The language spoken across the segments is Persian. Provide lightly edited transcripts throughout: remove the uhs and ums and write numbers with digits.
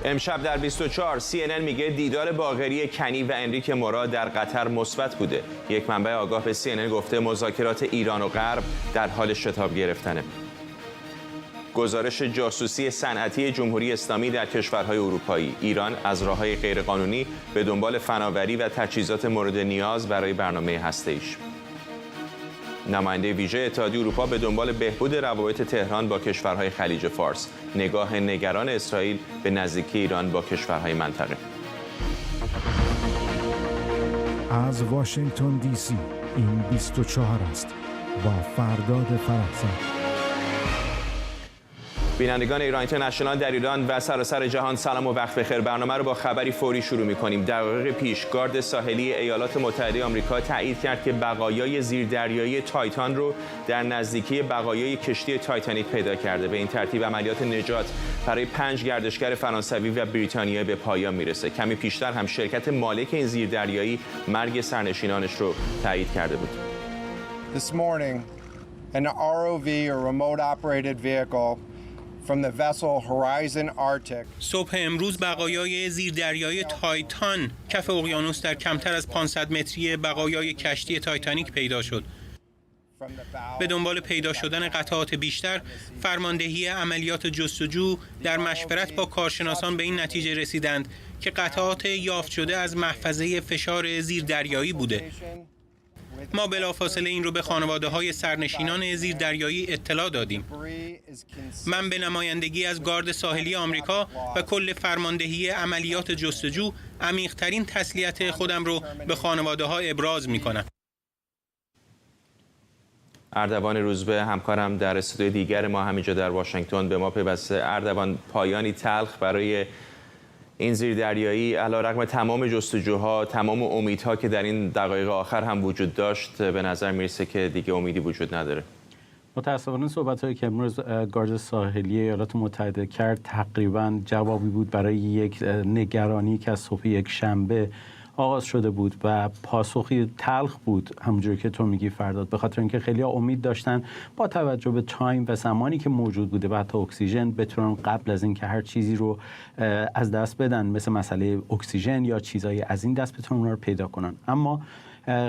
امشب در 24 CNN میگه دیدار باقری کنی و انریک مورا در قطر مثبت بوده. یک منبع آگاه به CNN گفته مذاکرات ایران و غرب در حال شتاب گرفتنه. گزارش جاسوسی صنعتی جمهوری اسلامی در کشورهای اروپایی. ایران از راه‌های غیرقانونی به دنبال فناوری و تجهیزات مورد نیاز برای برنامه هسته‌ایش. نماینده ویژه اتحادیه اروپا به دنبال بهبود روابط تهران با کشورهای خلیج فارس. نگاه نگران اسرائیل به نزدیکی ایران با کشورهای منطقه. از واشنگتن دی سی این 24 است با فرداد فرحزاد. بینندگان ایران اینترنشنال در ایران و سراسر جهان سلام و وقت بخیر. برنامه رو با خبری فوری شروع می‌کنیم. دقایق پیش گارد ساحلی ایالات متحده آمریکا تایید کرد که بقایای زیردریایی تایتان رو در نزدیکی بقایای کشتی تایتانیک پیدا کرده. به این ترتیب عملیات نجات برای 5 گردشگر فرانسوی و بریتانیایی به پایان میرسه. کمی پیشتر هم شرکت مالک این زیردریایی مرگ سرنشینانش رو تایید کرده بود. This morning, an ROV or remote operated vehicle from the vessel Horizon Arctic. صبح امروز بقایای زیردریایی تایتان کف اقیانوس در کمتر از 500 متری بقایای کشتی تایتانیک پیدا شد. به دنبال پیدا شدن قطعات بیشتر، فرماندهی عملیات جستجو در مشورت با کارشناسان به این نتیجه رسیدند که قطعات یافت شده از محفظه فشار زیردریایی بوده. ما بلافاصله این رو به خانواده‌های سرنشینان زیردریایی اطلاع دادیم. من به نمایندگی از گارد ساحلی آمریکا و کل فرماندهی عملیات جستجو عمیق‌ترین تسلیت خودم رو به خانواده‌ها ابراز می‌کنم. اردوان روزبه همکارم در استودیوی دیگر ما همینجا در واشنگتن به ما پیوسته. اردوان، پایانی تلخ برای این زیردریایی علیرغم تمام جستجوها، تمام امیدها که در این دقایق آخر هم وجود داشت، به نظر میرسه که دیگه امیدی وجود نداره. متاسفانه صحبت‌هایی که امروز گارد ساحلی ایالات متحده کرد تقریباً جوابی بود برای یک نگرانی که از صبح یک شنبه آغاز شده بود و پاسخی تلخ بود، همونجوری که تو میگی فرداد، به خاطر اینکه خیلی‌ها امید داشتن با توجه به تایم و زمانی که موجود بوده و حتی اکسیژن بتونن قبل از اینکه هر چیزی رو از دست بدن، مثل مسئله اکسیژن یا چیزایی از این دست، بتونن اونها رو پیدا کنن. اما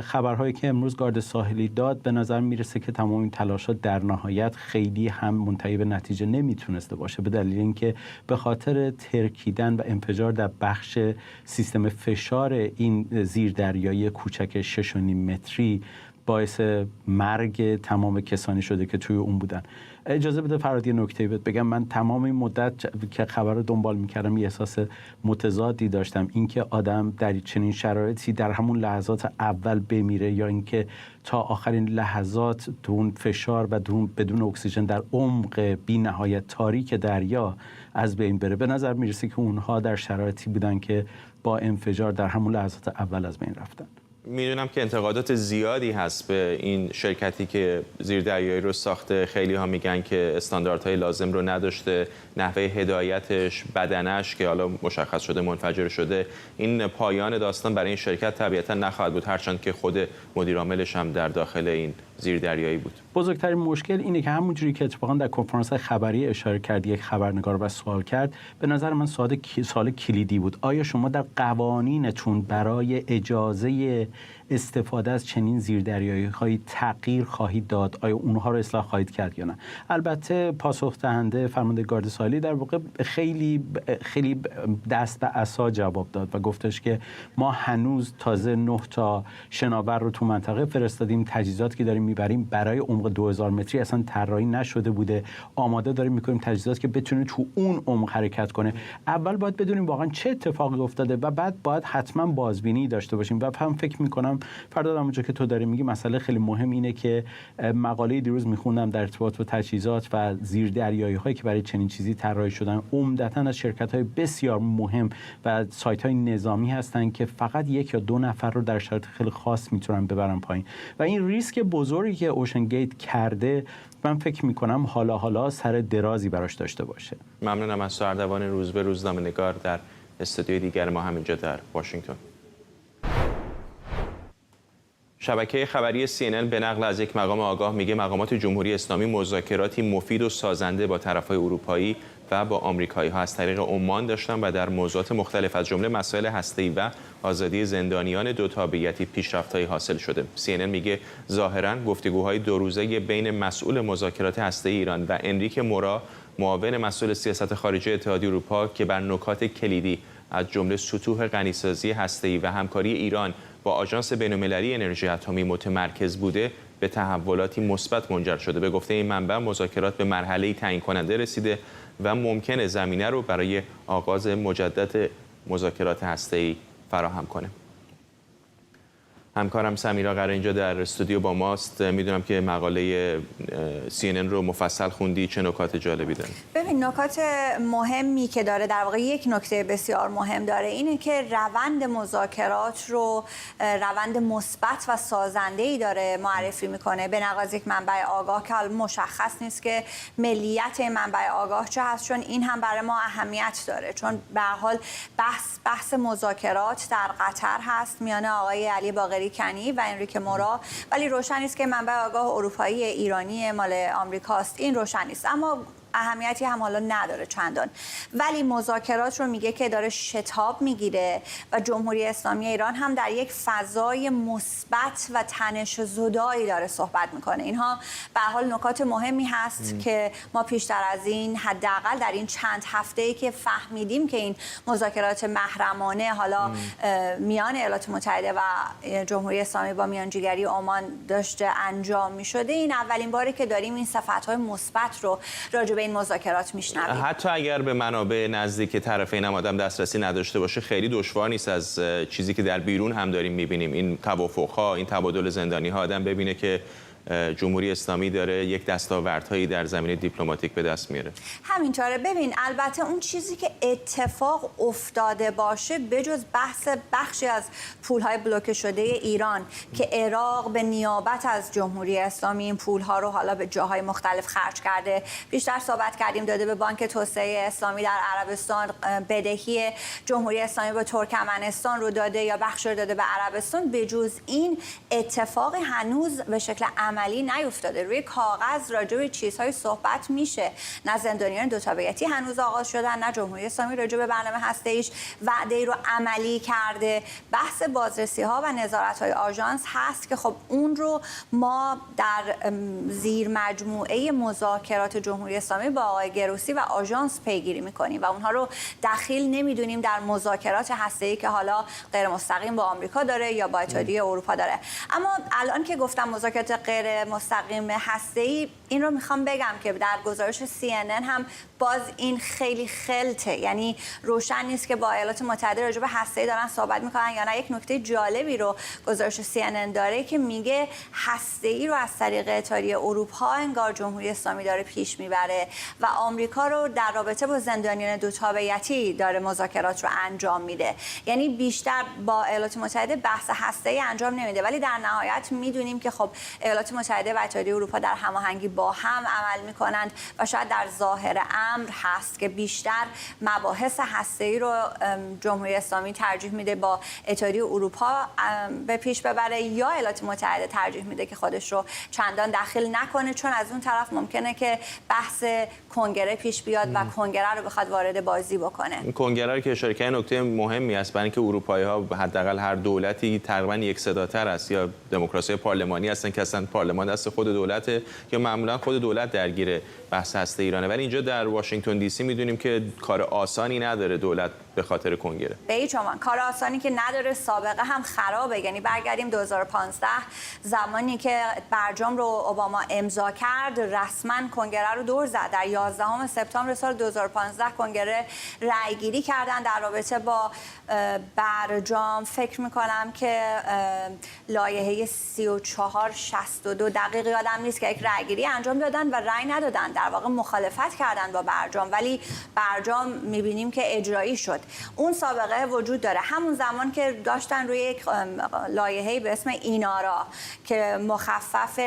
خبرهایی که امروز گارد ساحلی داد به نظر میرسه که تمام این تلاشات در نهایت خیلی هم منتهی به نتیجه نمیتونسته باشه، به دلیل اینکه به خاطر ترکیدن و انفجار در بخش سیستم فشار این زیردریایی کوچک 6.5 متری باعث مرگ تمام کسانی شده که توی اون بودن. اجازه بده فراد یه نکته بگم. من تمام این مدت که خبر رو دنبال میکردم یه احساس متضادی داشتم، اینکه آدم در چنین شرایطی در همون لحظات اول بمیره یا اینکه تا آخرین لحظات دون فشار و بدون اکسیژن در عمق بی نهایت تاریک دریا از بین بره. به نظر میرسه که اونها در شرایطی بودن که با انفجار در همون لحظات اول از بین رفتن. میدونم که انتقادات زیادی هست به این شرکتی که زیردریایی رو ساخته. خیلی ها میگن که استانداردهای لازم رو نداشته، نحوه هدایتش، بدنش که حالا مشخص شده منفجر شده. این پایان داستان برای این شرکت طبیعتا نخواهد بود، هرچند که خود مدیر عاملش هم در داخل این زیردریایی بود. بزرگترین مشکل اینه که همونجوری که اتفاقا در کنفرانس خبری اشاره کرد یک خبرنگار و سوال کرد، به نظر من سوال کلیدی بود. آیا شما در قوانینتون برای اجازه استفاده از چنین زیردریایی‌هایی تغییر خواهید داد؟ آیا اونها رو اصلاح خواهید کرد یا نه؟ البته پاسخ دهنده فرمانده گارد ساحلی در واقع خیلی دست به عصا جواب داد و گفتش که ما هنوز تازه 9 تا شناور رو تو منطقه فرستادیم، تجهیزاتی که داریم میبریم برای عمق 2000 متری اصلا طراحی نشده بوده، آماده داریم میکنیم تجهیزات که بتونه تو اون عمق حرکت کنه. اول باید بدونیم واقعا چه اتفاقی افتاده و بعد باید حتما بازبینی داشته باشیم. و هم فکر میکنم فرداد همونجا که تو داری میگی مسئله خیلی مهم اینه که مقاله دیروز میخوندم در ارتباط با تجهیزات و زیردریایی‌هایی که برای چنین چیزی طراحی شدن عمدتاً از شرکت‌های بسیار مهم و سایت‌های نظامی هستن که فقط 1 یا 2 نفر رو در شرایط خیلی خاص میتونن ببرن پایین و این ریسک بزرگی که اوشن گیت کرده من فکر میکنم حالا سر درازی براش داشته باشه. ممنونم از اردوان روزبه، روزنامه‌نگار در استودیوی دیگر ما همینجا در واشنگتن. شبکه خبری CNN به نقل از یک مقام آگاه میگه مقامات جمهوری اسلامی مذاکراتی مفید و سازنده با طرف‌های اروپایی و با آمریکایی‌ها از طریق عمان داشتن و در موضوعات مختلف از جمله مسائل هسته‌ای و آزادی زندانیان دو تابعیتی پیشرفت‌هایی حاصل شده. CNN میگه ظاهراً گفتگوهای دو روزه بین مسئول مذاکرات هسته‌ای ایران و انریک مورا، معاون مسئول سیاست خارجی اتحادیه اروپا، که بر نکات کلیدی از جمله سطوح غنیسازی هسته‌ای و همکاری ایران با آژانس بین‌المللی انرژی اتمی متمرکز بوده، به تحولاتی مثبت منجر شده. به گفته این منبع مذاکرات به مرحله‌ای تعیین کننده رسیده و ممکنه زمینه رو برای آغاز مجدد مذاکرات هسته‌ای فراهم کنه. همکارم سمیرا قرار اینجا در استودیو با ماست. میدونم که مقاله CNN رو مفصل خوندی، چه نکات جالبی داره؟ ببین، نکات مهمی که داره، در واقع یک نکته بسیار مهم داره، اینه که روند مذاکرات رو روند مثبت و سازنده‌ای داره معرفی میکنه. به نقل از یک منبع آگاه که حالا مشخص نیست که ملیت این منبع آگاه چه هست، چون این هم برای ما اهمیت داره، چون به هر حال بحث مذاکرات در قطر هست میان آقای علی باقری کنی و انریک مورا، ولی روشن است که منبع آگاه اروپایی ایرانی مال آمریکاست. این روشن نیست، اما اهمیتی هم حالا نداره چندان، ولی مذاکرات رو میگه که داره شتاب میگیره و جمهوری اسلامی ایران هم در یک فضای مثبت و تنش زدایی داره صحبت میکنه. اینها به هر حال نکات مهمی هست که ما پیشتر از این، حداقل در این چند هفته‌ای که فهمیدیم که این مذاکرات محرمانه حالا میان ایالات متحده و جمهوری اسلامی با میانجیگری عمان داشته انجام میشده، این اولین باری که داریم این صفت‌های مثبت رو راجع به این مذاکرات میشنویم. حتی اگر به منابع نزدیک طرفین هم آدم دسترسی نداشته باشه، خیلی دشوار نیست از چیزی که در بیرون هم داریم میبینیم، این توافق‌ها، این تبادل زندانی‌ها، آدم ببینه که جمهوری اسلامی داره یک دستاوردهایی در زمینه دیپلماتیک به دست میاره. همینطوره. ببین، البته اون چیزی که اتفاق افتاده باشه بجز بخشی از پولهای بلوکه شده ایران که عراق به نیابت از جمهوری اسلامی این پولها رو حالا به جاهای مختلف خرج کرده، بیشتر صحبت کردیم، داده به بانک توسعه اسلامی در عربستان، بدهی جمهوری اسلامی به ترکمنستان رو داده یا بخش رو داده به عربستان، بجز این اتفاق هنوز به شکل عملی نیفتاده. روی کاغذ راجع به چیزهای صحبت میشه، نه زندانیان دو تابعیتی هنوز آغاز شدن، نه جمهوری اسلامی راجع به برنامه هسته‌ایش وعده‌ای رو عملی کرده. بحث بازرسی‌ها و نظارت‌های آژانس هست که خب اون رو ما در زیر مجموعه مذاکرات جمهوری اسلامی با آقای گروسی و آژانس پیگیری می‌کنیم و اونها رو دخیل نمی‌دونیم در مذاکرات هسته‌ای که حالا غیر مستقیم با آمریکا داره یا با اتحادیه اروپا داره. اما الان که گفتم مذاکرات غیر مستقیم هسته‌ای، این رو میخوام بگم که در گزارش CNN هم باز این خیلی خلطه، یعنی روشن نیست که با ایالات متحده راجع به هسته‌ای دارن صحبت میکنن یا نه. یک نکته جالبی رو گزارش CNN داره که میگه هسته‌ای رو از طریق اتحادیه اروپا انگار جمهوری اسلامی داره پیش میبره و آمریکا رو در رابطه با زندانیان دو تابعیتی داره مذاکرات رو انجام میده. یعنی بیشتر با ایالات متحده بحث هسته‌ای انجام نمیده، ولی در نهایت میدونیم که خب ایالات متحده و اتحادیه اروپا در هماهنگی با هم عمل میکنند و شاید در ظاهر امر هست که بیشتر مباحث هسته‌ای رو جمهوری اسلامی ترجیح میده با اتحادیه اروپا به پیش ببره یا ایالات متحده ترجیح میده که خودش رو چندان دخیل نکنه، چون از اون طرف ممکنه که بحث کنگره پیش بیاد و کنگره رو بخواد وارد بازی بکنه. این کنگره رو که اشاره کردن نکته مهمی است، برای اینکه اروپایی‌ها حداقل هر دولتی تقریبا یک صداتر است، یا دموکراسی پارلمانی هستن که اصلا پارلمان دست خود دولته یا معمولا خود دولت درگیر بحث هسته ایرانه، ولی اینجا در واشنگتن دی سی میدونیم که کار آسانی نداره دولت به خاطر کنگره. به هیچ عنوان کار آسانی که نداره، سابقه هم خرابه. یعنی برگردیم 2015 زمانی که برجام رو اوباما امضا کرد، رسما کنگره رو دور زد. در 11 سپتامبر سال 2015 کنگره رأیگیری کردن در رابطه با برجام. فکر میکنم که لایحه 3462 دقیق یادم نیست که یک رأیگیری انجام دادن و رأی ندادن، در واقع مخالفت کردن با برجام، ولی برجام میبینیم که اجرایی شد. داد. اون سابقه وجود داره. همون زمان که داشتن روی یک لایحه‌ای به اسم اینارا که مخفف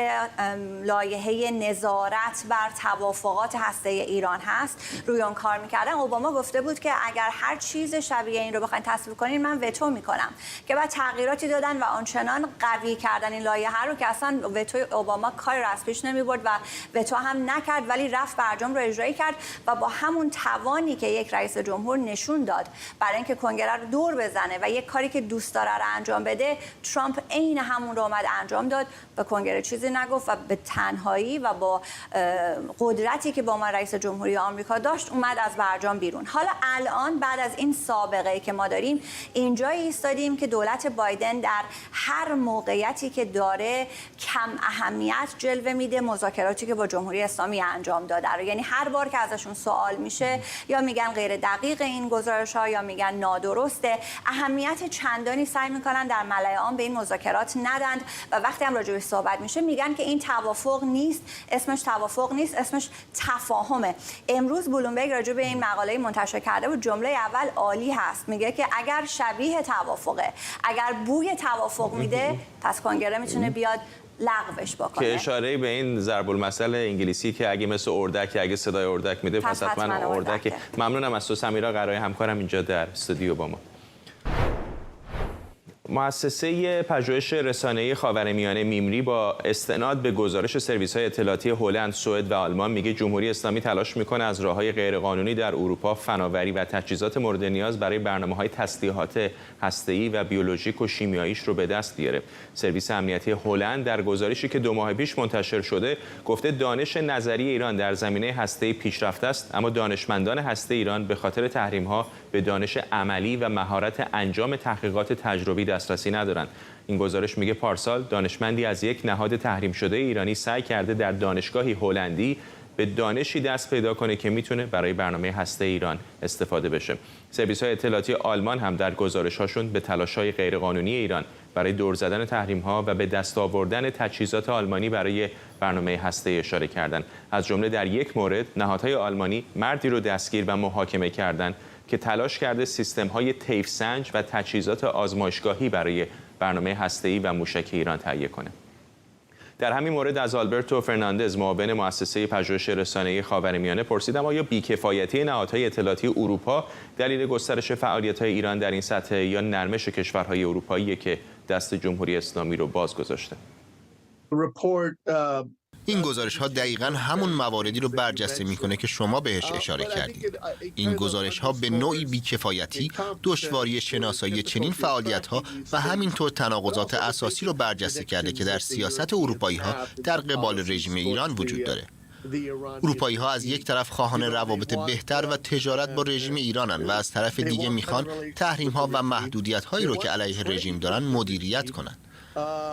لایحه نظارت بر توافقات هسته‌ای ایران هست روی اون کار میکردن، اوباما گفته بود که اگر هر چیز شبیه این رو بخواید تصویب کنین من وتو میکنم، که بعد تغییراتی دادن و آنچنان قوی کردن این لایحه رو که اصلا وتو اوباما کار را از پیش نمیبرد و وتو هم نکرد، ولی رفت برجام رو اجرایی کرد و با همون توانی که یک رئیس جمهور نشون داد برای اینکه کنگره رو دور بزنه و یک کاری که دوست داره رو انجام بده، ترامپ عین همون رو اومد انجام داد، به کنگره چیزی نگفت و به تنهایی و با قدرتی که با من رئیس جمهوری آمریکا داشت اومد از برجام بیرون. حالا الان بعد از این سابقه‌ای که ما داریم اینجایی ایستادیم که دولت بایدن در هر موقعیتی که داره کم اهمیت جلوه میده مذاکراتی که با جمهوری اسلامی انجام داده رو. یعنی هر بار که ازشون سوال میشه یا میگن غیر دقیق این گزارش‌ها یا میگن نادرسته، اهمیت چندانی سعی میکنن در ملأ عام به این مذاکرات ندند و وقتی هم راجع بهش صحبت میشه میگن که این توافق نیست، اسمش توافق نیست، اسمش تفاهمه. امروز بلومبرگ راجع به این مقاله منتشر کرده بود، جمله اول عالی هست، میگه که اگر شبیه توافقه، اگر بوی توافق میده، پس کنگره میتونه بیاد لغوش بکنه. که اشاره به این ضرب المثل انگلیسی که اگه مثل اردک، اگه صدای اردک میده پس حتما اردک. ممنونم از تو سمیرا قرای همکارم اینجا در استودیو با ما. مؤسسه پژوهش رسانه‌ای خاورمیانه میمری با استناد به گزارش سرویس‌های اطلاعاتی هلند، سوئد و آلمان میگه جمهوری اسلامی تلاش میکنه از راه‌های غیرقانونی در اروپا فناوری و تجهیزات مورد نیاز برای برنامه‌های تسلیحات هسته‌ای و بیولوژیک و شیمیاییش رو به دست بیاره. سرویس امنیتی هلند در گزارشی که 2 ماه پیش منتشر شده گفته دانش نظری ایران در زمینه هسته‌ای پیشرفته است، اما دانشمندان هسته ایران به خاطر تحریم‌ها به دانش عملی و مهارت انجام تحقیقات تجربی دسترسی ندارند. این گزارش میگه پارسال دانشمندی از یک نهاد تحریم شده ایرانی سعی کرده در دانشگاهی هلندی به دانشی دست پیدا کنه که میتونه برای برنامه هسته ایران استفاده بشه. سرویس‌های اطلاعاتی آلمان هم در گزارش‌هاشون به تلاش‌های غیرقانونی ایران برای دور زدن تحریم‌ها و به دست آوردن تجهیزات آلمانی برای برنامه هسته اشاره کردند. از جمله در یک مورد نهادهای آلمانی مردی رو دستگیر و محاکمه کردند که تلاش کرده سیستم‌های طیف سنج و تجهیزات آزمایشگاهی برای برنامه هسته‌ای و موشکی ایران تهیه کنه. در همین مورد از آلبرتو فرناندز، معاون مؤسسه پژوهش رسانه‌ای خاورمیانه، پرسیدم آیا بی‌کفایتی نهادهای اطلاعاتی اروپا دلیل گسترش فعالیت‌های ایران در این سطح یا نرمش کشورهای اروپایی که دست جمهوری اسلامی رو باز گذاشته؟ این گزارش ها دقیقاً همون مواردی رو برجسته میکنه که شما بهش اشاره کردید. این گزارش ها به نوعی بی‌کفایتی، دشواری شناسایی چنین فعالیت ها و همینطور تناقضات اساسی رو برجسته کرده که در سیاست اروپایی ها در قبال رژیم ایران وجود داره. اروپایی ها از یک طرف خواهان روابط بهتر و تجارت با رژیم ایرانن و از طرف دیگه میخوان تحریم ها و محدودیت هایی رو که علیه رژیم دارن مدیریت کنن.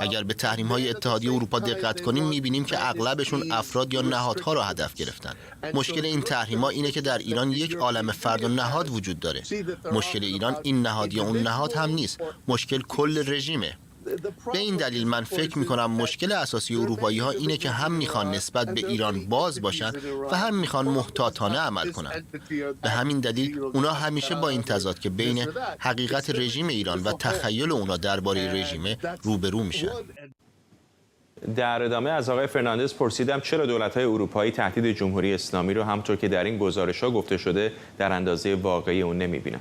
اگر به تحریم‌های اتحادیه اروپا دقت کنیم می‌بینیم که اغلبشون افراد یا نهادها را هدف گرفتن. مشکل این تحریم‌ها اینه که در ایران یک عالم فرد و نهاد وجود داره. مشکل ایران این نهاد یا اون نهاد هم نیست. مشکل کل رژیمه. به این دلیل من فکر می‌کنم مشکل اساسی اروپایی‌ها اینه که هم می‌خوان نسبت به ایران باز باشن و هم می‌خوان محتاطانه عمل کنن. به همین دلیل اونا همیشه با این تضاد که بین حقیقت رژیم ایران و تخیل اونا درباره رژیم روبرو میشن. در ادامه از آقای فرناندز پرسیدم چرا دولت‌های اروپایی تهدید جمهوری اسلامی رو همونطور که در این گزارش‌ها گفته شده در اندازه واقعی اون نمی‌بینن.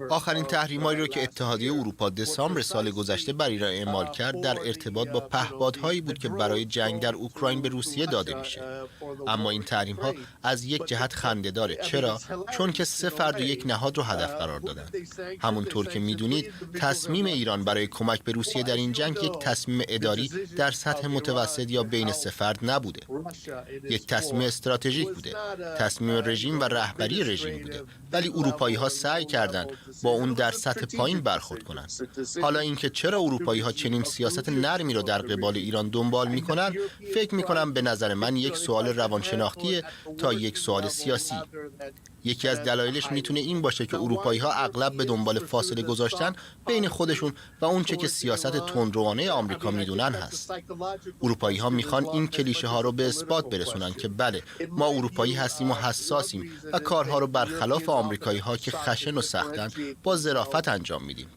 آخرین تحریم‌هایی را که اتحادیه اروپا دسامبر سال گذشته بر ایران اعمال کرد در ارتباط با پهپادهایی بود که برای جنگ در اوکراین به روسیه داده میشه. اما این تحریم‌ها از یک جهت خنده‌داره. چرا؟ چون که 3 فرد و یک نهاد رو هدف قرار دادن. همونطور که میدونید تصمیم ایران برای کمک به روسیه در این جنگ یک تصمیم اداری در سطح متوسط یا بین 3 فرد نبوده. یک تصمیم استراتژیک بوده. تصمیم رژیم رژیم و رهبری رژیم بوده، ولی اروپایی‌ها سعی کردند با اون در سطح پایین برخورد کنند. حالا اینکه چرا اروپایی‌ها چنین سیاست نرمی رو در قبال ایران دنبال می‌کنند، فکر می‌کنم به نظر من یک سوال روانشناختیه تا یک سوال سیاسی. یکی از دلایلش میتونه این باشه که اروپایی‌ها اغلب به دنبال فاصله گذاشتن بین خودشون و اون چه که سیاست تندروانه آمریکا میدونن هست. اروپایی‌ها میخوان این کلیشه ها رو به اثبات برسونن که بله، ما اروپایی هستیم و حساسیم و کارها رو برخلاف آمریکایی‌ها که خشن و سختن با ظرافت انجام میدیم.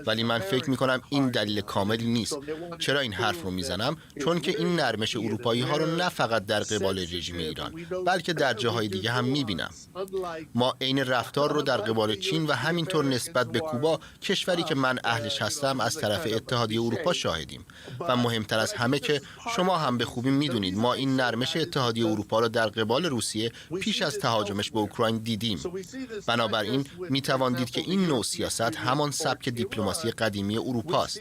ولی من فکر میکنم این دلیل کاملی نیست. چرا این حرف رو میزنم؟ چون که این نرمش اروپایی‌ها رو نه فقط در قبال رژیم ایران، بلکه در جاهای دیگه هم میبینم. ما عین رفتار رو در قبال چین و همینطور نسبت به کوبا، کشوری که من اهلش هستم، از طرف اتحادیه اروپا شاهدیم. و مهمتر از همه که شما هم به خوبی میدونید ما این نرمش اتحادیه اروپا رو در قبال روسیه پیش از تهاجمش به اوکراین دیدیم. بنابراین میتوان دید که این نوع سیاست همان سبک دیپلماسی قدیمی اروپا است.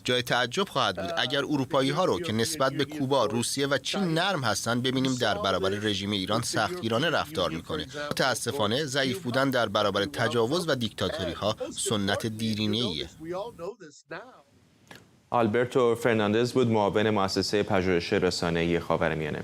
جای تعجب خواهد بود اگر اروپایی‌ها رو که نسبت به کوبا، روسیه و چین نرم هستند ببینیم در برابر رژیم ایران سختگیرانه رفتار میکنه. متاسفانه ضعیف بودن در برابر تجاوز و دیکتاتوری‌ها سنت دیرینه‌ایه. آلبرتو فرناندز بود، معاون مؤسسه پژوهش رسانه‌ای خاورمیانه.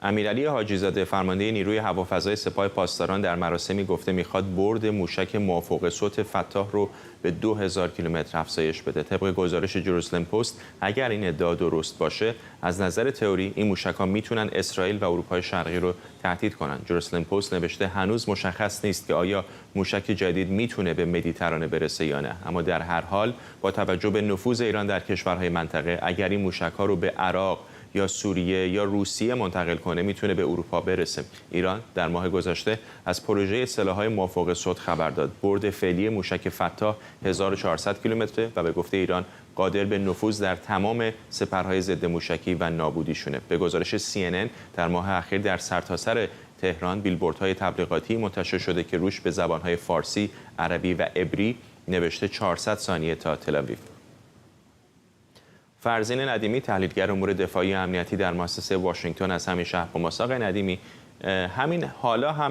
امیرعلی حاجی‌زاده، فرمانده نیروی هوافضای سپاه پاسداران، در مراسمی گفته میخواد برد موشک موافق صوت فتاح رو به 2000 کیلومتر افزایش بده. طبق گزارش جروسلم پست، اگر این ادعا درست باشه، از نظر تئوری این موشک‌ها میتونن اسرائیل و اروپای شرقی رو تهدید کنن. جروسلم پست نوشته هنوز مشخص نیست که آیا موشک جدید میتونه به مدیترانه برسه یا نه، اما در هر حال با توجه به نفوذ ایران در کشورهای منطقه، اگر این موشک‌ها رو به عراق یا سوریه یا روسیه منتقل کنه میتونه به اروپا برسه. ایران در ماه گذشته از پروژه سلاح‌های موافق صوت خبر داد. برد فعلی موشک فتاح 1400 کیلومتره و به گفته ایران قادر به نفوذ در تمام سپرهای ضد موشکی و نابودیشونه. به گزارش CNN در ماه اخیر در سرتاسر تهران بیلبوردهای تبلیغاتی منتشر شده که روش به زبان‌های فارسی، عربی و عبری نوشته 400 ثانیه تا تل‌آویو. فرزین ندیمی، تحلیلگر امور دفاعی و امنیتی در مؤسسه واشنگتن، از همین شهر با ماساق ندیمی،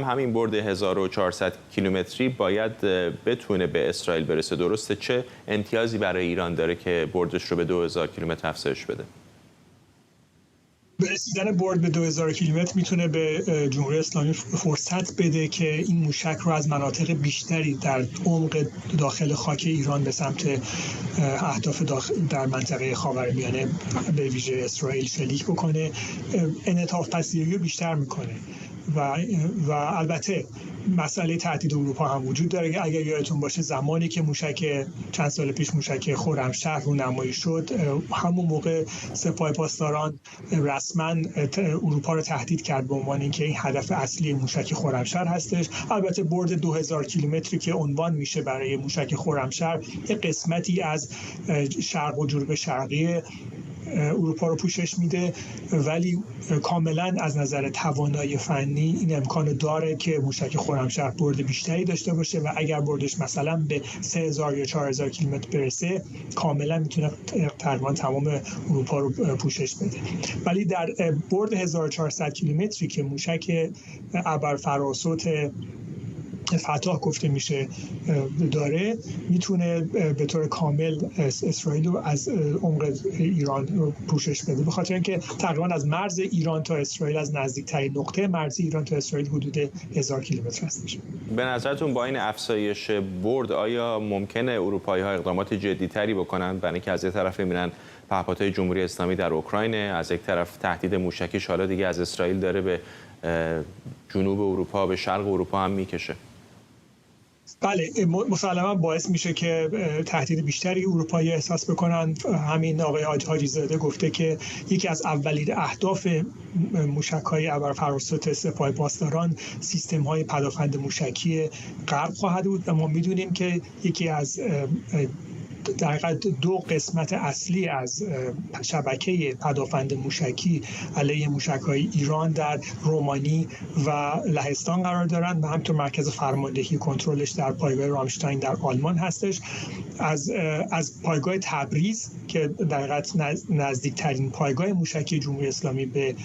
همین برد 1400 کیلومتری باید بتونه به اسرائیل برسه، درسته؟ چه امتیازی برای ایران داره که بردش رو به 2000 کیلومتر افزایش بده؟ رسیدن برد به 2000 کیلومتر میتونه به جمهوری اسلامی فرصت بده که این موشک رو از مناطق بیشتری در عمق داخل خاک ایران به سمت اهداف در منطقه خاورمیانه به ویژه اسرائیل شلیک بکنه، انعطاف پذیری رو بیشتر میکنه. و البته مسئله تهدید اروپا هم وجود داره. اگر یادتون باشه زمانی که چند سال پیش موشک خرمشهر رونمایی شد، همون موقع سپاه پاسداران رسما اروپا رو تهدید کرد به عنوان اینکه این هدف اصلی موشک خرمشهر هستش. البته برد 2000 کیلومتری که عنوان میشه برای موشک خرمشهر یک قسمتی از شرق و جنوب شرقی اروپا رو پوشش میده، ولی کاملا از نظر توانایی فنی این امکان داره که موشک خرمشهر برد بیشتری داشته باشه و اگر بردش مثلا به 3000 یا 4000 کیلومتر برسه، کاملا میتونه تقریبا تمام اروپا رو پوشش بده. ولی در برد 1400 کیلومتری که موشک ابرفراسوت فتاح گفته میشه داره، میتونه به طور کامل اسرائیل رو از عمق ایران رو پوشش بده، به خاطر اینکه تقریبا از مرز ایران تا اسرائیل، از نزدیکترین نقطه مرزی ایران تا اسرائیل حدود 1000 کیلومتر هستش. به نظرتون با این افزایش برد آیا ممکنه اروپایی‌ها اقدامات جدی‌تری بکنن؟ برای اینکه از یک طرف می‌بینن پهپادهای جمهوری اسلامی در اوکراین، از یک طرف تهدید موشکیش حالا دیگه از اسرائیل داره به جنوب اروپا، به شرق اروپا هم میکشه. بله، مسلما باعث میشه که تهدید بیشتری اروپایی احساس بکنن. همین آقای حاجی‌زاده گفته که یکی از اولین اهداف موشک‌های ابرفراسوت سپاه پاسداران سیستم‌های پدافند موشکی غرب خواهد بود و ما میدونیم که یکی از در حقیقت دو قسمت اصلی از شبکه پدافند موشکی علیه موشک‌های ایران در رومانی و لهستان قرار دارند و همینطور مرکز فرماندهی کنترلش در پایگاه رامشتاین در آلمان هستش. از پایگاه تبریز که در حقیقت نزدیکترین پایگاه موشکی جمهوری اسلامی به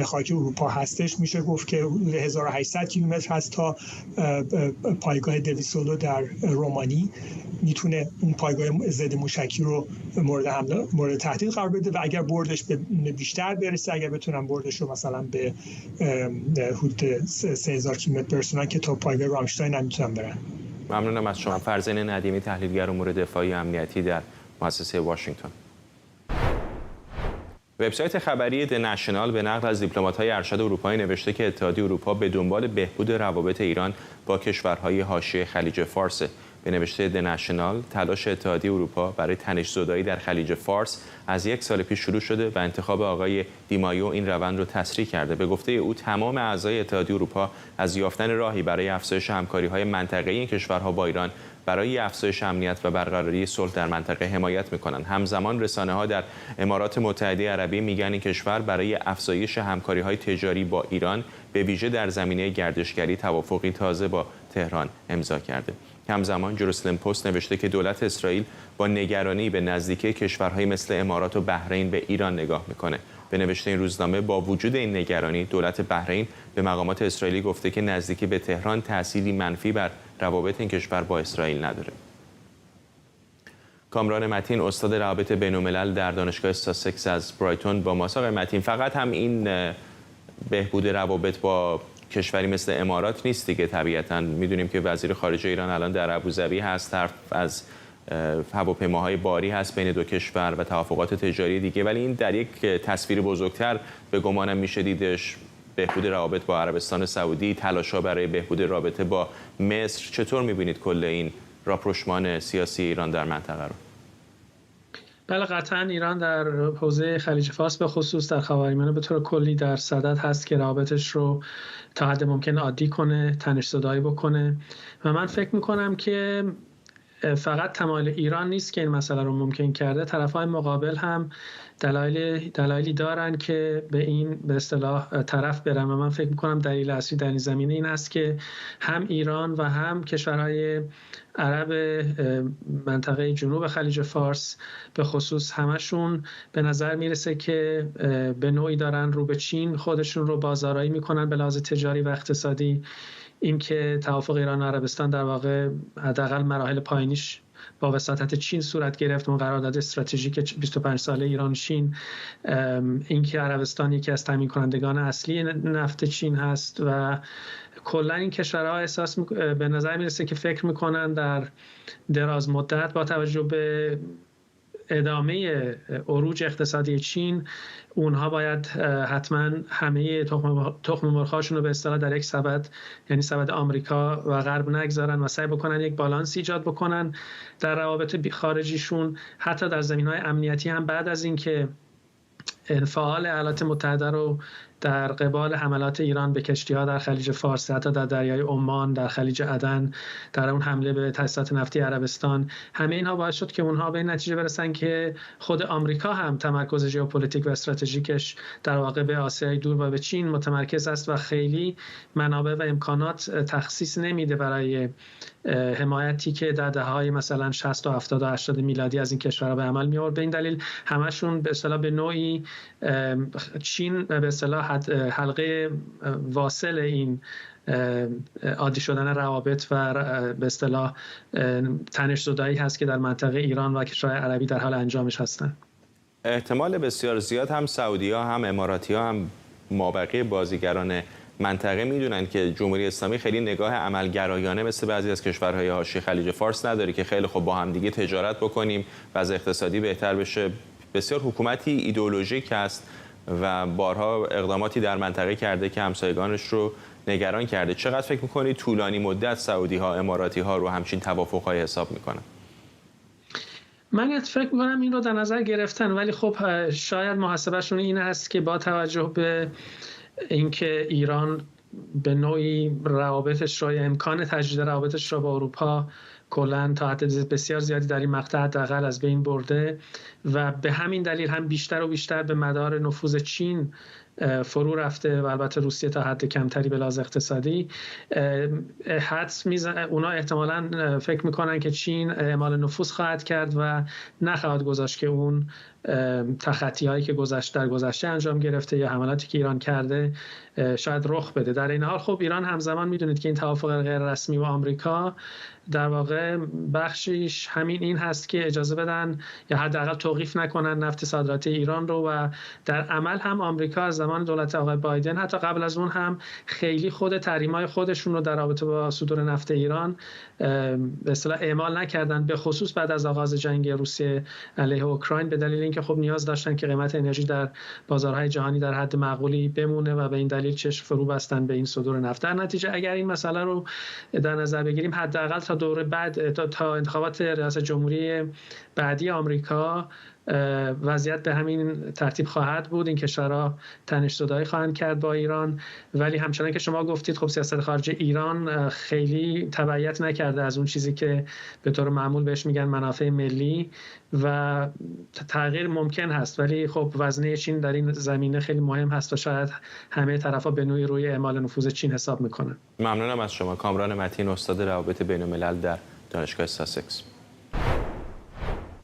خاک اروپا هستش. میشه گفت که 1800 کیلومتر هست تا پایگاه دویسولو در رومانی. میتونه اون پایگاه ضد موشکی رو مورد تهدید قرار بده و اگر بردش به بیشتر برسه، اگر بتونن بردش رو مثلا به حدود 3000 کیلومتر برسونن که تا پایگاه رامشتاین هم میتونن برن. ممنونم از شما. فرزین ندیمی، تحلیلگر امور دفاعی و امنیتی در مؤسسه واشنگتن. وبسایت خبری د نشنال به نقل از دیپلمات‌های ارشد اروپایی نوشته که اتحادیه اروپا به دنبال بهبود روابط ایران با کشورهای حاشیه خلیج فارس. به نوشته د نشنال، تلاش اتحادیه اروپا برای تنش‌زدایی در خلیج فارس از 1 سال پیش شروع شده و انتخاب آقای دیمایو این روند رو تسریع کرده. به گفته او، تمام اعضای اتحادیه اروپا از یافتن راهی برای افزایش همکاری‌های منطقه‌ای این کشورها با ایران برای افزایش امنیت و برقراری صلح در منطقه حمایت می‌کنند. همزمان رسانه‌ها در امارات متحده عربی میگن این کشور برای افزایش همکاری‌های تجاری با ایران به ویژه در زمینه گردشگری توافقی تازه با تهران امضا کرده. همزمان جروسلم پست نوشته که دولت اسرائیل با نگرانی به نزدیکی کشورهای مثل امارات و بحرین به ایران نگاه میکنه. به نوشته این روزنامه، با وجود این نگرانی، دولت بحرین به مقامات اسرائیلی گفته که نزدیکی به تهران تأثیری منفی بر روابط این کشور با اسرائیل نداره. کامران متین، استاد روابط بین‌الملل در دانشگاه ساسکس از برایتون با ماست. آقای متین، فقط هم این بهبود روابط با کشوری مثل امارات نیست دیگه. طبیعتاً میدونیم که وزیر خارجه ایران الان در ابوظبی هست، حرف از هواپیماهای باری هست بین دو کشور و توافقات تجاری دیگه، ولی این در یک تصویر بزرگتر به گمانم میشه دیدش بهبود روابط با عربستان سعودی، تلاش‌ها برای بهبود رابطه با مصر. چطور میبینید کل این راپروشمان سیاسی ایران در منطقه رو؟ بله، قطعا ایران در حوزه خلیج فارس به خصوص در خاورمیانه به طور کلی در صدد هست که روابطش رو تا حد ممکن عادی کنه، تنش‌زدایی بکنه و من فکر میکنم که فقط تمایل ایران نیست که این مسئله رو ممکن کرده. طرف‌های مقابل هم دلایلی دارن که به این به اصطلاح طرف برن و من فکر میکنم دلیل اصلی در این زمینه این است که هم ایران و هم کشورهای عرب منطقه جنوب خلیج فارس به خصوص همشون به نظر میرسه که به نوعی دارن رو به چین خودشون رو بازآرایی میکنن به لحاظ تجاری و اقتصادی. این که توافق ایران و عربستان در واقع حداقل مراحل پایینیش با وساطت چین صورت گرفت، اون قرارداد استراتژیک 25 ساله ایران چین، این که عربستان یکی از تامین کنندگان اصلی نفت چین هست و کلا این کشورها به نظر میرسه که فکر میکنن در دراز مدت با توجه به ادامه عروج اقتصادی چین اونها باید حتما همه تخم مرغ‌هاشون رو به اصطلاح در یک سبد، یعنی سبد آمریکا و غرب نگذارن و سعی بکنن یک بالانس ایجاد بکنن در روابط خارجیشون، حتی در زمینه‌های امنیتی هم بعد از اینکه انفعال ایالات متحده رو در قبال حملات ایران به کشتی‌ها در خلیج فارس، حتی در دریای عمان، در خلیج عدن، در اون حمله به تأسیسات نفتی عربستان، همه اینها باعث شد که اونها به این نتیجه برسن که خود آمریکا هم تمرکز ژئوپلیتیک و استراتژیکش در واقع به آسیای دور و به چین متمرکز است و خیلی منابع و امکانات تخصیص نمیده برای حمایتی که در دهه‌های مثلا 60 و 70 و 80 میلادی از این کشورها به عمل می‌آورد. به این دلیل همشون به اصطلاح به نوعی چین به اصطلاح حلقه واصل این عادی شدن روابط و به اصطلاح تنش‌زدایی هست که در منطقه ایران و کشورهای عربی در حال انجامش هستند. احتمال بسیار زیاد هم سعودی‌ها هم اماراتی‌ها هم مابقی بازیگران منطقه میدونن که جمهوری اسلامی خیلی نگاه عملگرایانه مثل بعضی از کشورهای حاشیه خلیج فارس نداره که خیلی خوب با هم دیگه تجارت بکنیم، وضع اقتصادی بهتر بشه. بسیار حکومتی ایدئولوژیک است و بارها اقداماتی در منطقه کرده که همسایگانش رو نگران کرده. چقدر فکر می‌کنید طولانی مدت سعودی‌ها، اماراتی‌ها رو همچین توافق‌های حساب می‌کنن؟ من فکر می‌کنم این رو در نظر گرفتن، ولی خب شاید محاسبهشون این است که با توجه به اینکه ایران به نوعی روابطش رو یا امکان تجدید روابطش رو با اروپا کلاً تا حد بسیار زیادی در این مقطع حداقل از بین برده و به همین دلیل هم بیشتر و بیشتر به مدار نفوذ چین فرو رفته و البته روسیه تا حد کمتری به لحاظ اقتصادی. اونا احتمالاً فکر میکنن که چین اعمال نفوذ خواهد کرد و نخواهد گذاشت که اون تخطی‌هایی که در گذشته انجام گرفته یا حملاتی که ایران کرده شاید رخ بده. در این حال خب ایران همزمان میدونید که این توافق غیر رسمی و آمریکا در واقع بخشیش همین این هست که اجازه بدن یا حداقل توقیف نکنن نفت صادرات ایران رو، و در عمل هم آمریکا از زمان دولت آقای بایدن حتی قبل از اون هم خیلی خود تحریم‌های خودشون رو در رابطه با صدور نفت ایران به اصطلاح اعمال نکردن، به خصوص بعد از آغاز جنگ روسیه علیه اوکراین، به دلیل اینکه خب نیاز داشتن که قیمت انرژی در بازارهای جهانی در حد معقولی بمونه و به این دلیل چشم فرو بستن به این صدور نفت. در نتیجه اگر این مسئله رو در نظر بگیریم، حداقل تا دوره بعد، تا انتخابات ریاست جمهوری بعدی آمریکا، وضعیت به همین ترتیب خواهد بود. این کشورها تنش‌زدایی خواهند کرد با ایران، ولی همچنان که شما گفتید خب سیاست خارجی ایران خیلی تبعیت نکرده از اون چیزی که به طور معمول بهش میگن منافع ملی، و تغییر ممکن هست، ولی خب وزنه چین در این زمینه خیلی مهم هست و شاید همه طرفا به نوعی روی اعمال نفوذ چین حساب میکنن. ممنونم از شما. کامران متین، استاد روابط بین‌الملل در دانشگاه ساسکس.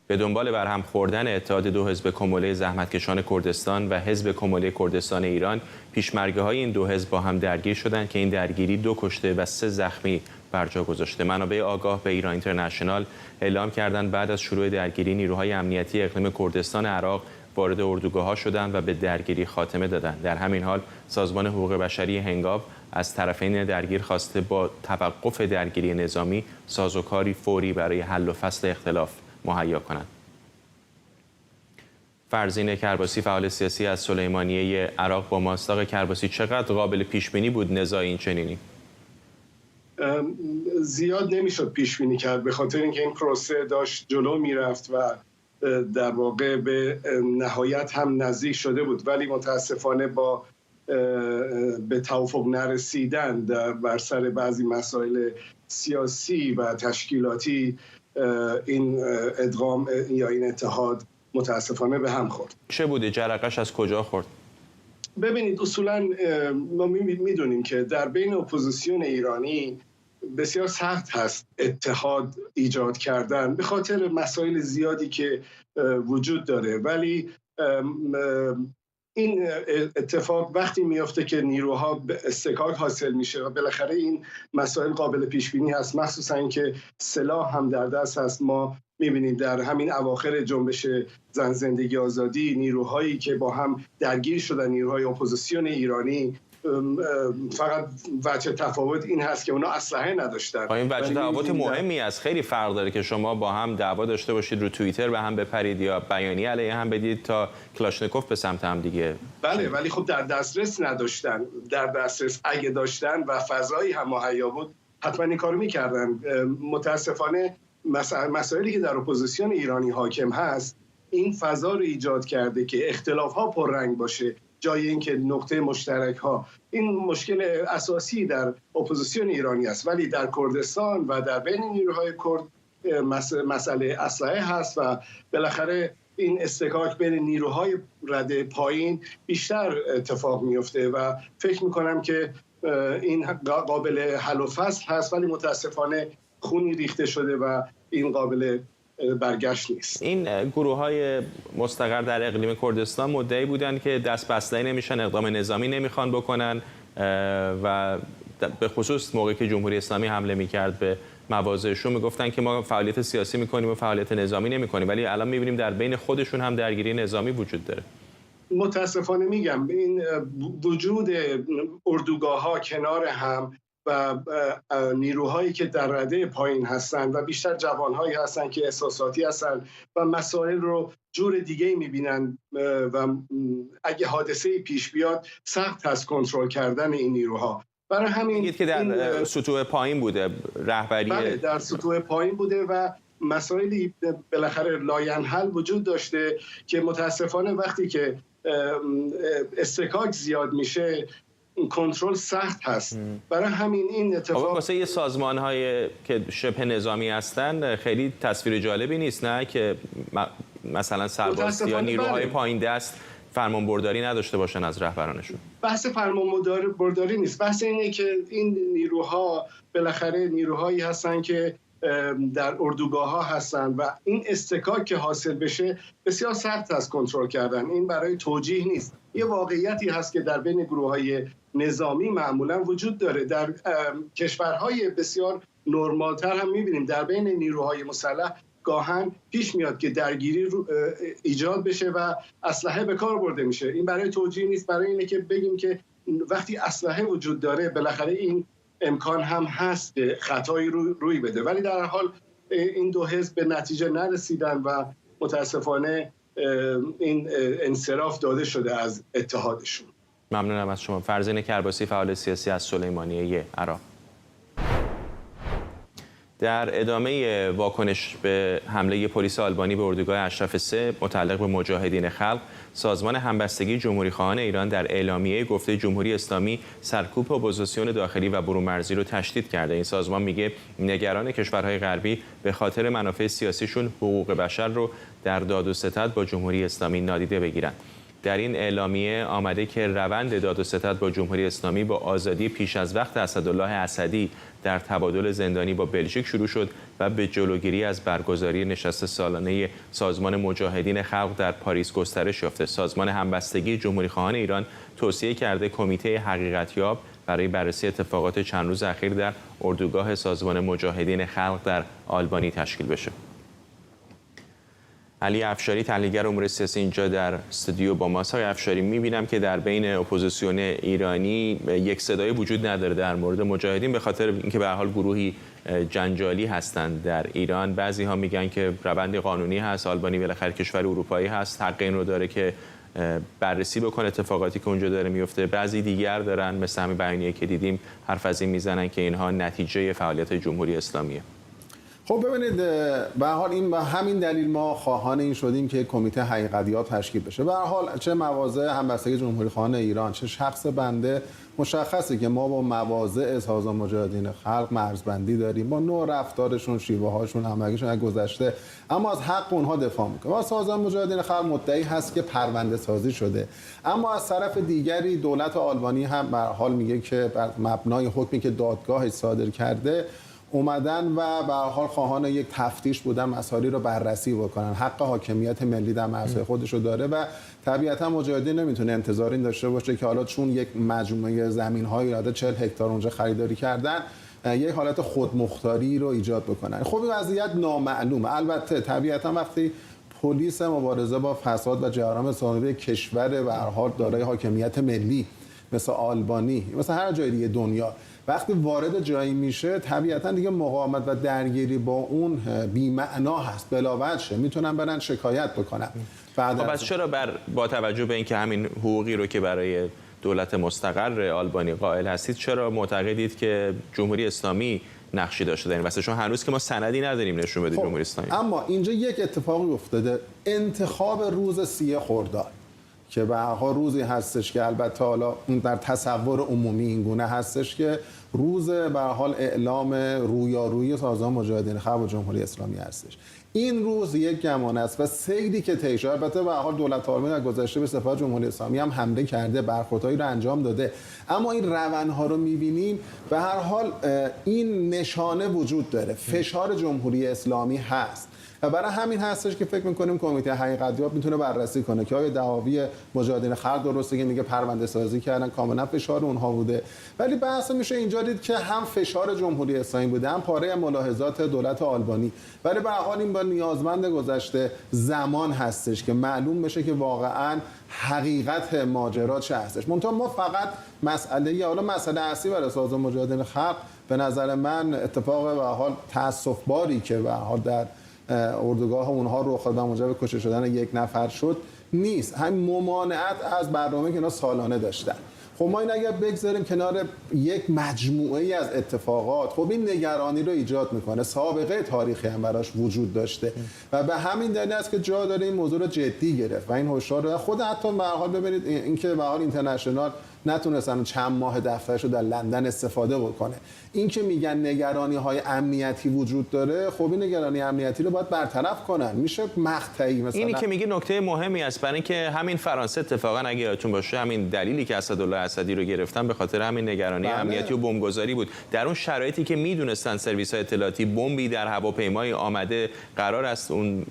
به دنبال برهم خوردن اتحاد دو حزب کموله زحمتکشان کردستان و حزب کموله کردستان ایران، پیشمرگه‌های این دو حزب با هم درگیر شدند که این درگیری 2 کشته و 3 زخمی بر جا گذاشته. منابع آگاه به ایران اینترنشنال اعلام کردند بعد از شروع درگیری نیروهای امنیتی اقلیم کردستان عراق وارد اردوگاه‌ها شدند و به درگیری خاتمه دادند. در همین حال سازمان حقوق بشری هنگاو از طرفین درگیر خواسته با توقف درگیری نظامی سازوکاری فوری برای حل و فصل اختلاف مهیا کنند. فرزین کرباسی، فعال سیاسی از سلیمانیه عراق با ماست. آقای کرباسی، چقدر قابل پیش بینی بود نزاع این چنینی؟ زیاد نمیشد پیش بینی کرد، به خاطر اینکه این پروسه داشت جلو میرفت و در واقع به نهایت هم نزدیک شده بود، ولی متاسفانه با به توافق نرسیدن بر سر بعضی مسائل سیاسی و تشکیلاتی این ادغام یا این اتحاد متاسفانه به هم خورد. چه بوده؟ جرقش از کجا خورد؟ ببینید، اصولا ما میدونیم که در بین اپوزیسیون ایرانی بسیار سخت هست اتحاد ایجاد کردن به خاطر مسائل زیادی که وجود داره، ولی این اتفاق وقتی میفته که نیروها به استکاک حاصل میشه و بالاخره این مسائل قابل پیش بینی هست، مخصوصا اینکه سلاح هم در دست هست. ما میبینیم در همین اواخر جنبش زن زندگی آزادی نیروهایی که با هم درگیر شدن، نیروهای اپوزیسیون ایرانی، فقط وجه تفاوت این هست که اونا اسلحه نداشتن. این وجه تفاوت مهمی است. خیلی فرق داره که شما با هم دعوا داشته باشید، رو توییتر به هم بپرید یا بیانیه علیه هم بدید تا کلاشنکوف به سمت هم دیگه. بله، ولی خب در دسترس نداشتن. در دسترس اگه داشتن و فضایی هم مهیا بود حتما این کارو میکردن. متاسفانه مسائلی که در اپوزیسیون ایرانی حاکم هست این فضا رو ایجاد کرده که اختلاف ها پررنگ باشه جای اینکه نقطه مشترک ها. این مشکل اساسی در اپوزیسیون ایرانی است، ولی در کردستان و در بین نیروهای کرد مسئله اسلحه هست و بالاخره این استکاک بین نیروهای رده پایین بیشتر اتفاق میفته و فکر میکنم که این قابل حل و فصل هست، ولی متاسفانه خونی ریخته شده و این قابل برگشت نیست. این گروه‌های مستقر در اقلیم کردستان مدعی بودن که دست به اسلحه نمیشن، اقدام نظامی نمیخوان بکنن و به خصوص موقعی که جمهوری اسلامی حمله میکرد به مواضعشون میگفتن که ما فعالیت سیاسی میکنیم و فعالیت نظامی نمیکنیم، ولی الان میبینیم در بین خودشون هم درگیری نظامی وجود داره. متاسفانه میگم این وجود اردوگاه‌ها کنار هم و نیروهایی که در رده پایین هستند و بیشتر جوانهایی هستند که احساساتی هستند و مسائل رو جور دیگه میبینن و اگه حادثه پیش بیاد سخت هست کنترل کردن این نیروها. برای همین که در سطوح پایین بوده رهبری. بله، در سطوح پایین بوده و مسائلی بالاخره لاینحل وجود داشته که متاسفانه وقتی که استکاک زیاد میشه کنترل سخت هست. برای همین این اتفاق واسه یه سازمان‌های که شبه نظامی هستن خیلی تصویر جالبی نیست، نه که مثلا سرباز یا نیروهای پایین دست فرمانبرداری نداشته باشن از رهبرانشون؟ بحث فرمانبرداری نیست، بحث اینه که این نیروها بالاخره نیروهایی هستن که در اردوگاه‌ها هستن و این استکاک که حاصل بشه بسیار سخت است کنترل کردن. این برای توجیه نیست، یه واقعیتی هست که در بین گروه‌های نظامی معمولا وجود داره. در کشورهای بسیار نرمال‌تر هم می‌بینیم در بین نیروهای مسلح گاهن پیش میاد که درگیری ایجاد بشه و اسلحه به کار برده میشه. این برای توجیه نیست، برای اینه که بگیم که وقتی اسلحه وجود داره بالاخره این امکان هم هست که خطایی روی بده. ولی در هر حال این دو حزب به نتیجه نرسیدن و متاسفانه این انصراف داده شده از اتحادشون. ممنونم از شما. فرزین کرباسی، فعال سیاسی از سلیمانیه عراق. در ادامه واکنش به حمله پلیس آلبانی به اردوگاه اشرف 3 متعلق به مجاهدین خلق، سازمان همبستگی جمهوری‌خواهان ایران در اعلامیه گفته جمهوری اسلامی سرکوب اپوزیسیون داخلی و برون‌مرزی رو تشدید کرده. این سازمان میگه نگران کشورهای غربی به خاطر منافع سیاسیشون حقوق بشر رو در داد و ستد با جمهوری اسلامی نادیده بگیرن. در این اعلامیه آمده که روند داد و ستد با جمهوری اسلامی با آزادی پیش از وقت اسدالله اسدی در تبادل زندانی با بلژیک شروع شد و به جلوگیری از برگزاری نشست سالانه سازمان مجاهدین خلق در پاریس گسترش یافته. سازمان همبستگی جمهوری‌خواهان ایران توصیه کرده کمیته حقیقتیاب برای بررسی اتفاقات چند روز اخیر در اردوگاه سازمان مجاهدین خلق در آلبانی تشکیل بشه. علی افشاری، تحلیلگر امور سیاسی، اینجا در استودیو با ماست. آقای افشاری، می‌بینم که در بین اپوزیسیون ایرانی یک صدای وجود نداره در مورد مجاهدین به خاطر اینکه به هر حال گروهی جنجالی هستند در ایران. بعضی‌ها میگن که روند قانونی هست، آلبانی بالاخره کشور اروپایی هست، حق این رو داره که بررسی بکنه اتفاقاتی که اونجا داره میفته. بعضی دیگر دارن مثل همین بیانیه‌ای که دیدیم حرف از این میزنن که اینها نتیجه فعالیت جمهوری اسلامیه. خب ببینید، به هر حال این همین دلیل ما خواهان این شدیم که کمیته حقیقتیاب تشکیل بشه. به هر حال چه مواضع همبستگی جمهوری‌خواهان ایران چه شخص بنده مشخصه که ما با مواضع سازمان مجاهدین خلق مرزبندی داریم، با نوع رفتارشون، شیوه هاشون، همراهیشون از گذشته، اما از حق اونها دفاع میکنه. و سازمان مجاهدین خلق مدعی هست که پرونده سازی شده، اما از طرف دیگری دولت آلبانی هم به هر حال میگه که بر مبنای حکمی که دادگاه صادر کرده اومدن و به هر حال خواهان یک تفتیش بودن مسائلی رو بررسی بکنن. حق حاکمیت ملی در مرزهای خودش رو داره و طبیعتا مجاهدین نمیتونه انتظار این داشته باشه که حالا چون یک مجموعه زمین‌های اراده 40 هکتار اونجا خریداری کردن یک حالت خودمختاری رو ایجاد بکنن. خب این وضعیت نامعلومه. البته طبیعتا وقتی پلیس مبارزه با فساد و جرائم ثانوی کشور به هر حال دارای حاکمیت ملی مثل آلبانی، مثل هر جای دیگه دنیا وقتی وارد جایی میشه طبیعتا دیگه مقاومت و درگیری با اون بی‌معنا هست، بلاوجه میتونن برن شکایت بکنن. خب از چرا با توجه به اینکه همین حقوقی رو که برای دولت مستقر آلبانی قائل هستید، چرا معتقدید که جمهوری اسلامی نقشی داشته در این واسه؟ چون هنوز که ما سندی نداریم نشون بده جمهوری اسلامی. اما اینجا یک اتفاقی افتاده، انتخاب روز 30 خرداد که به هر حال روزی هستش که البته حالا در تصور عمومی این گونه هستش که روز به هر حال اعلام رویارویی سازمان مجاهدین خلق و جمهوری اسلامی هستش. این روز یک گمان است و سیری که طی شده، البته به هر حال دولت آلمان در گذشته به سپاه جمهوری اسلامی هم حمله کرده، برخوردهایی رو انجام داده، اما این روندها رو می‌بینیم به هر حال این نشانه وجود داره، فشار جمهوری اسلامی هست و برای همین هستش که فکر می‌کنیم کمیته حقیقتیاب میتونه بررسی کنه که آیا دعاوی مجاهدین خلق درسته که میگه پرونده سازی کردن، کاملا فشار اونها بوده. ولی بحث میشه اینجا دید که هم فشار جمهوری اسلامی بوده، هم پاره ملاحظات دولت آلبانی. ولی به هر حال این با نیازمند گذشته زمان هستش که معلوم بشه که واقعا حقیقت ماجرا چه هستش. منتها ما فقط مسئله اصلی برای سازمان مجاهدین خلق به نظر من اتفاق به هر حال تأسف باری که به هر حال در اردوگاه اونها رخ داد و موجب کشته شدن یک نفر شد نیست، همین ممانعت از برنامه که اینا سالانه داشتن. خب ما این اگر بگذاریم کنار یک مجموعه ای از اتفاقات، خب این نگرانی رو ایجاد میکنه، سابقه تاریخی هم براش وجود داشته و به همین دلیل است که جا داره این موضوع رو جدی گرفت و این هشدار رو خود حتی به هر حال ببینید اینکه به هر حال اینترنشنال نتونستن چند ماه دفترش رو در لندن استفاده بکنه. این که میگن نگرانی‌های امنیتی وجود داره، خب این نگرانی امنیتی رو باید برطرف کنن. میشه مقطعی مثلا اینی که میگه نکته مهمی است، برای اینکه همین فرانسه اتفاقا اگه یادتون باشه همین دلیلی که اسدالله اسدی رو گرفتن به خاطر همین نگرانی امنیتی و بمبگذاری بود. در اون شرایطی که میدونستن سرویس‌های اطلاعاتی بمبی در هواپیمای آمده قرار است اون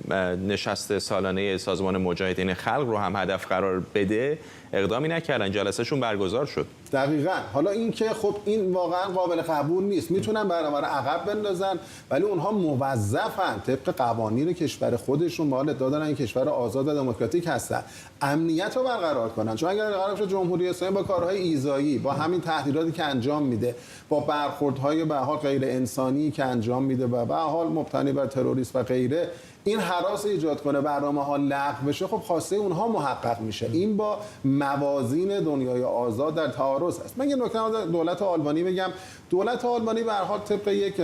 نشست سالانه سازمان مجاهدین خلق رو هم هدف قرار بده، اقدامی نکردن، جلسهشون برگزار شد. دقیقاً. حالا این که خب این واقعا قابل قبول نیست، میتونن برنامه رو عقب بندازن ولی اونها موظفن طبق قوانین کشور خودشون به حال دادن این کشور آزاد و دموکراتیک هستن امنیت رو برقرار کنن. چون اگر قرار بشه جمهوری اسلامی با کارهای ایذایی، با همین تهدیداتی که انجام میده، با برخوردهای به حال غیر انسانی که انجام میده و به حال مبتنی بر تروریسم و غیره، این هراس ایجاد کنه، برنامه‌ها لغو بشه، خب خواسته اونها محقق میشه. این با موازین دنیای آزاد در تعارض است. من یه نکته دولت آلبانی بگم. دولت آلبانی به هر حال طبق یک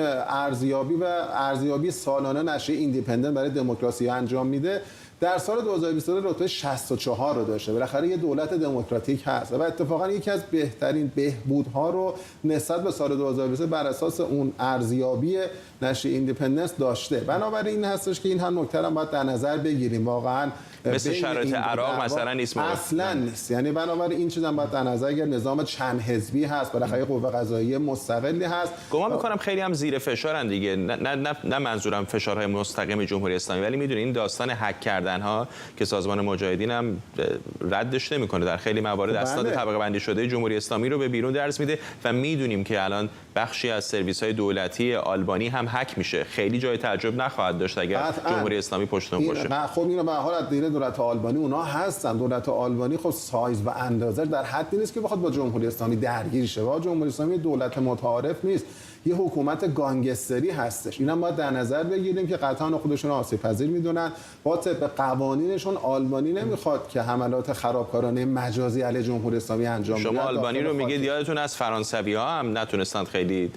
ارزیابی سالانه نشریه ایندیپندنت برای دموکراسی انجام میده، در سال 2022 رتبه 64 رو داشته. بالاخره یه دولت دموکراتیک هست و اتفاقا یکی از بهترین بهبودها رو نسبت به سال 2023 بر اساس اون ارزیابی نشریه ایندیپندنت داشته. بنابراین این هستش که این هم نکته رو باید در نظر بگیریم. واقعا مثل شرایط عراق مثلا نیست، اصلا نیست. یعنی بنابراین این چیزا باید در نظر گرفت. نظام چند حزبی هست، بالاخره قوه قضاییه مستقلی هست. گمان می‌کنم خیلی هم زیر فشارن دیگه. نه منظورم فشارهای مستقیم جمهوری اسلامی، ولی میدونید این داستان هک کردن ها که سازمان مجاهدین هم ردش نمی‌کنه، در خیلی موارد اسناد طبقه بندی شده جمهوری اسلامی رو به بیرون درس میده و میدونیم که الان بخشی از سرویس‌های دولتی آلبانی هم هک میشه. خیلی جای تعجب نخواهد داشت اگر جمهوری اسلامی پشت اون باشه. خب اینو به هر حال از دید دولت آلبانی اونها هستن. دولت آلبانی خب سایز و اندازه در حدی نیست که بخواد با جمهوری اسلامی درگیر شه. با جمهوری اسلامی دولت متعارف نیست، یه حکومت گانگستری هستش. اینا ما در نظر بگیریم که قطعا خودشون آسیب پذیر میدونن. با طبق قوانینشون آلبانی نمیخواد که حملات خرابکارانه مجازی علیه جمهوری اسلامی انجام بده. شما آلبانی رو میگید، یادتون از فرانسوی‌ها هم نتونستند خیلی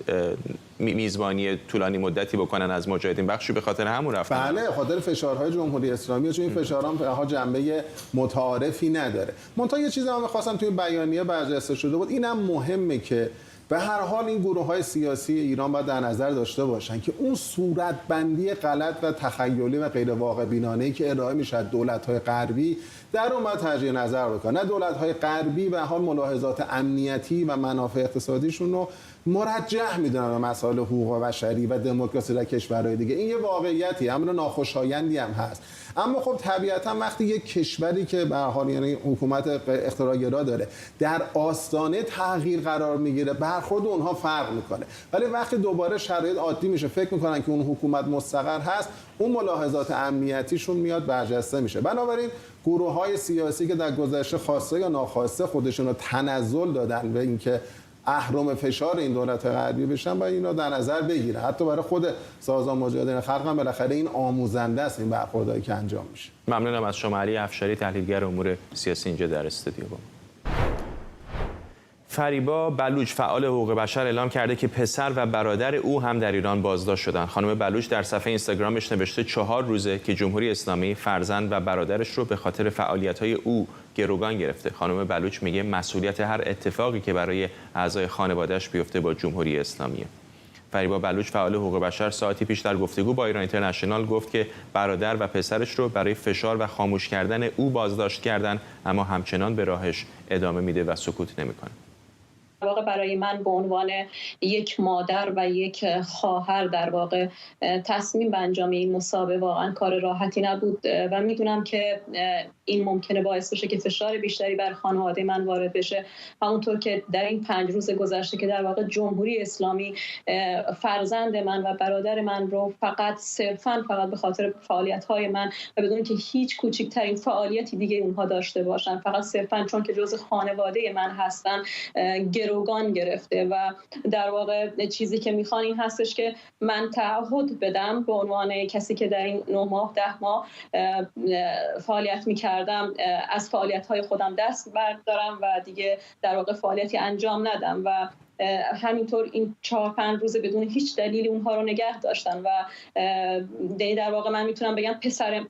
میزبانی طولانی مدتی بکنن از مجاهدین، بخشی به خاطر همون رفتن. بله، خاطر فشارهای جمهوری اسلامی، چون این فشارها هم جنبه متعارفی نداره. منتها یه چیزی من می‌خواستم توی بیانیه برجسته شده بود، اینم مهمه که به هر حال این گروه‌های سیاسی ایران باید در نظر داشته باشن که اون صورتبندی غلط و تخیلی و غیر واقع بینانه‌ای که ارائه میشه از دولت‌های غربی در اون باید تجدید نظر بکنن. نه دولت‌های غربی به حال ملاحظات امنیتی و منافع اقتصادیشون رو مرجح میدونن به مسائل حقوق بشری و دموکراسی در کشورهای دیگه. این یه واقعیتی، امر ناخوشایندی هم هست. اما خب طبیعتا وقتی یک کشوری که به هر حال یعنی حکومت اختراع‌گرا داره در آستانه تغییر قرار میگیره، برخورد اونها فرق میکنه. ولی وقتی دوباره شرایط عادی میشه، فکر میکنن که اون حکومت مستقر هست، اون ملاحظات امنیتیشون میاد برجسته میشه. بنابراین گروه‌های سیاسی که در گذشته خواسته یا ناخواسته خودشون رو تنزل دادن به اینکه اهرم فشار این دولت غربی بشن، باید اینو در نظر بگیره. حتی برای خود سازمان مجاهدین خلق هم بالاخره این آموزنده است، این برخوردایی که انجام میشه. ممنونم از شما علی افشاری، تحلیلگر امور سیاسی اینجا در استودیو. فریبا بلوچ فعال حقوق بشر اعلام کرده که پسر و برادر او هم در ایران بازداشت شدند. خانم بلوچ در صفحه اینستاگرامش نوشته 4 روزه که جمهوری اسلامی فرزند و برادرش رو به خاطر فعالیت‌های او گروگان گرفته. خانم بلوچ میگه مسئولیت هر اتفاقی که برای اعضای خانواده‌اش بیفته با جمهوری اسلامیه. فریبا بلوچ فعال حقوق بشر ساعتی پیش در گفتگو با ایران اینترنشنال گفت که برادر و پسرش رو برای فشار و خاموش کردن او بازداشت کردن، اما همچنان به راهش ادامه میده و سکوت نمیکنه. واقع برای من به عنوان یک مادر و یک خواهر در واقع تصمیم به انجام این مسابقه واقعا کار راحتی نبود و میدونم که این ممکنه باعث بشه که فشار بیشتری بر خانواده من وارد بشه، همونطور که در این 5 روز گذشته که در واقع جمهوری اسلامی فرزند من و برادر من رو صرفاً به خاطر فعالیت‌های من و بدون که هیچ کوچکترین فعالیتی دیگه اونها داشته باشن، فقط صرفاً چون که جزء خانواده من هستن گروگان گرفته و در واقع چیزی که میخوان این هستش که من تعهد بدم به عنوان کسی که در این 9 ماه 10 ماه فعالیت میکردم از فعالیت‌های خودم دست بردارم و دیگه در واقع فعالیتی انجام ندم و همینطور این 4-5 روز بدون هیچ دلیلی اونها رو نگه داشتن و در واقع من میتونم بگم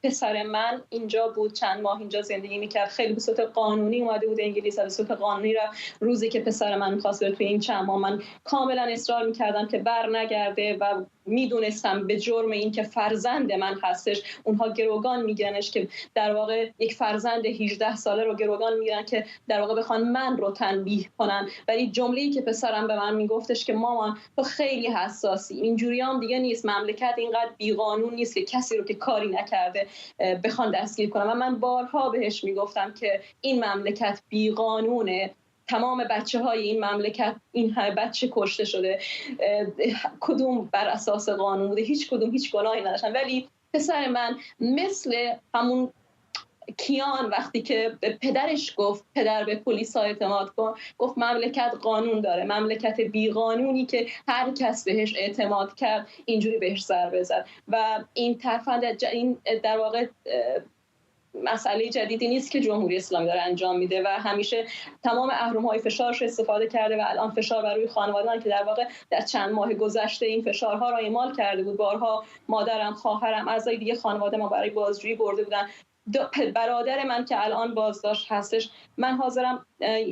پسر من اینجا بود، چند ماه اینجا زندگی میکرد، خیلی به صورت قانونی اومده بود انگلیس، به صورت قانونی رفت. روزی که پسر من می‌خواست بره توی این چند ماه، من کاملا اصرار میکردم که بر نگرده و میدونستم به جرم این که فرزند من هستش اونها گروگان میگیرنش، که در واقع یک فرزند 18 ساله رو گروگان میگیرن که در واقع بخوان من رو تنبیه کنن. ولی جمله‌ای که پسرم به من میگفتش که مامان تو خیلی حساسی، اینجوری هم دیگه نیست، مملکت اینقدر بیقانون نیست که کسی رو که کاری نکرده بخوان دستگیر کنن. و من بارها بهش میگفتم که این مملکت بیقانونه، تمام بچه‌های این مملکت، این همه بچه کشته شده، کدوم بر اساس قانون بوده، هیچ کدوم هیچ گناهی نداشتن. ولی پسر من مثل همون کیان وقتی که به پدرش گفت پدر به پلیس اعتماد کن، گفت مملکت قانون داره، مملکت بیقانونی که هر کس بهش اعتماد کرد اینجوری بهش ضربه زد. و این این در واقع مسئله جدیدی نیست که جمهوری اسلامی داره انجام میده و همیشه تمام اهرم‌های فشارش استفاده کرده و الان فشار بر روی خانواده‌ان که در واقع در چند ماه گذشته این فشارها را اعمال کرده بود. بارها مادرم، خواهرم، اعضای دیگه خانواده ما برای بازجویی برده بودن. برادر من که الان بازداشت هستش، من حاضرم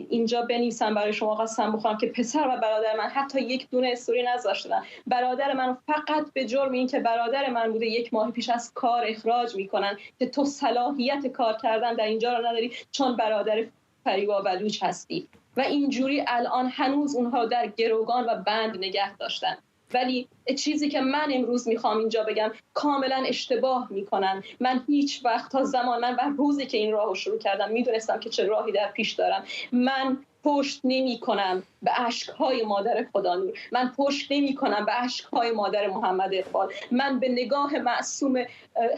اینجا بنویسم برای شما، قسم بخورم که پسر و برادر من حتی یک دونه استوری نذاشتن. برادر من فقط به جرم این که برادر من بوده 1 ماه پیش از کار اخراج میکنن که تو صلاحیت کار کردن در اینجا رو نداری چون برادر فریبا بلوچ هستی. و اینجوری الان هنوز اونها در گروگان و بند نگه داشتن. ولی چیزی که من امروز میخوام اینجا بگم کاملا اشتباه میکنن. من هیچ وقت تا زمان من روزی که این راه رو شروع کردم میدونستم که چه راهی در پیش دارم. من پشت نمی کنم به اشک‌های مادر خدانور، من پشت نمی کنم به اشک‌های مادر محمد اقبال، من به نگاه معصوم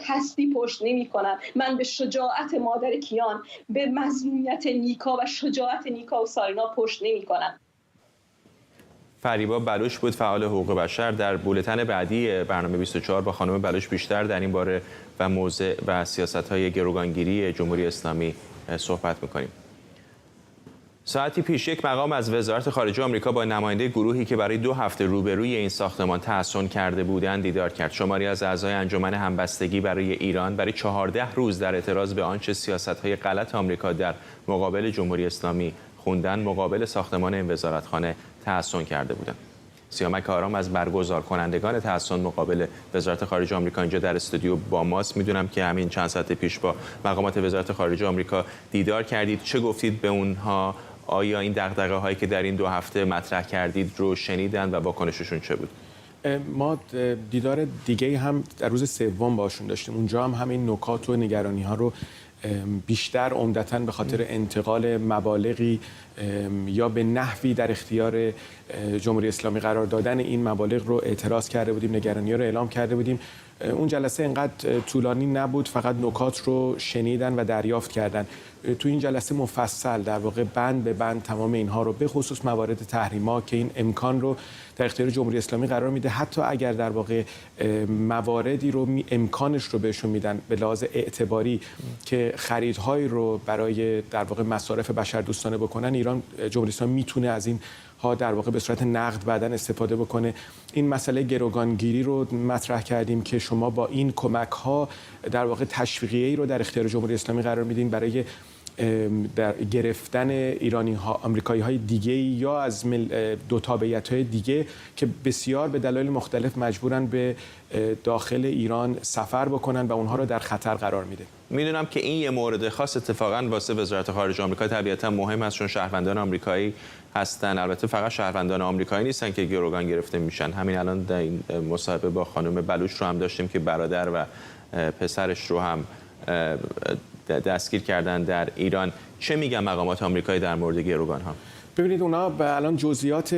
هستی پشت نمی کنم، من به شجاعت مادر کیان، به مظلومیت نیکا و شجاعت نیکا و سارینا پشت نمی کنم. فریبا بلوچ بود، فعال حقوق بشر. در بولتن بعدی برنامه 24 با خانم بلوچ بیشتر در این باره و موضع و سیاست‌های گروگانگیری جمهوری اسلامی صحبت می‌کنیم. ساعتی پیش یک مقام از وزارت خارجه آمریکا با نماینده گروهی که برای 2 هفته روبروی این ساختمان تحصن کرده بودند دیدار کرد. شماری از اعضای انجمن همبستگی برای ایران برای 14 روز در اعتراض به آنچه سیاست‌های غلط آمریکا در مقابل جمهوری اسلامی خوندن مقابل ساختمان این وزارتخانه تحصن کرده بودند. سیامک آرام از برگزار کنندگان تحصن مقابل وزارت خارجه آمریکا اینجا در استودیو با ماست. میدونم که همین چند ساعت پیش با مقامات وزارت خارجه آمریکا دیدار کردید. چه گفتید به اونها؟ آیا این دغدغه هایی که در این 2 هفته مطرح کردید رو شنیدن و واکنششون چه بود؟ ما دیدار دیگه هم در روز سوم باشون داشتیم. اونجا هم همین نکات و نگرانی ها رو بیشتر عمدتاً به خاطر انتقال مبالغی یا به نحوی در اختیار جمهوری اسلامی قرار دادن این مبالغ رو اعتراض کرده بودیم، نگرانی رو اعلام کرده بودیم. اون جلسه انقدر طولانی نبود، فقط نکات رو شنیدن و دریافت کردن. تو این جلسه مفصل در واقع بند به بند تمام اینها رو به خصوص موارد تحریما که این امکان رو در اختیار جمهوری اسلامی قرار میده، حتی اگر در واقع مواردی رو امکانش رو بهشون میدن به لحاظ اعتباری که خریدهایی رو برای در واقع مصارف بشردوستانه بکنن، ایران جمهوری اسلامی میتونه از این ها در واقع به صورت نقد بعداً استفاده بکنه. این مسئله گروگانگیری رو مطرح کردیم که شما با این کمک ها در واقع تشویقیه‌ای رو در اختیار جمهوری اسلامی قرار میدین برای در گرفتن ایرانی ها، آمریکایی های دیگه یا از 2 تابعیت های دیگه که بسیار به دلایل مختلف مجبورن به داخل ایران سفر بکنن و اونها رو در خطر قرار میده. میدونم که این یه مورد خاص اتفاقاً واسه وزارت خارجه آمریکا طبیعتاً مهم است، چون شهروندان آمریکایی هستن. البته فقط شهروندان آمریکایی نیستن که گروگان گرفته میشن. همین الان در این مصاحبه با خانم بلوچ رو هم داشتیم که برادر و پسرش رو هم دستگیر کردن در ایران. چه میگن مقامات آمریکایی در مورد گروگان ها؟ ببینید اونا الان جزئیات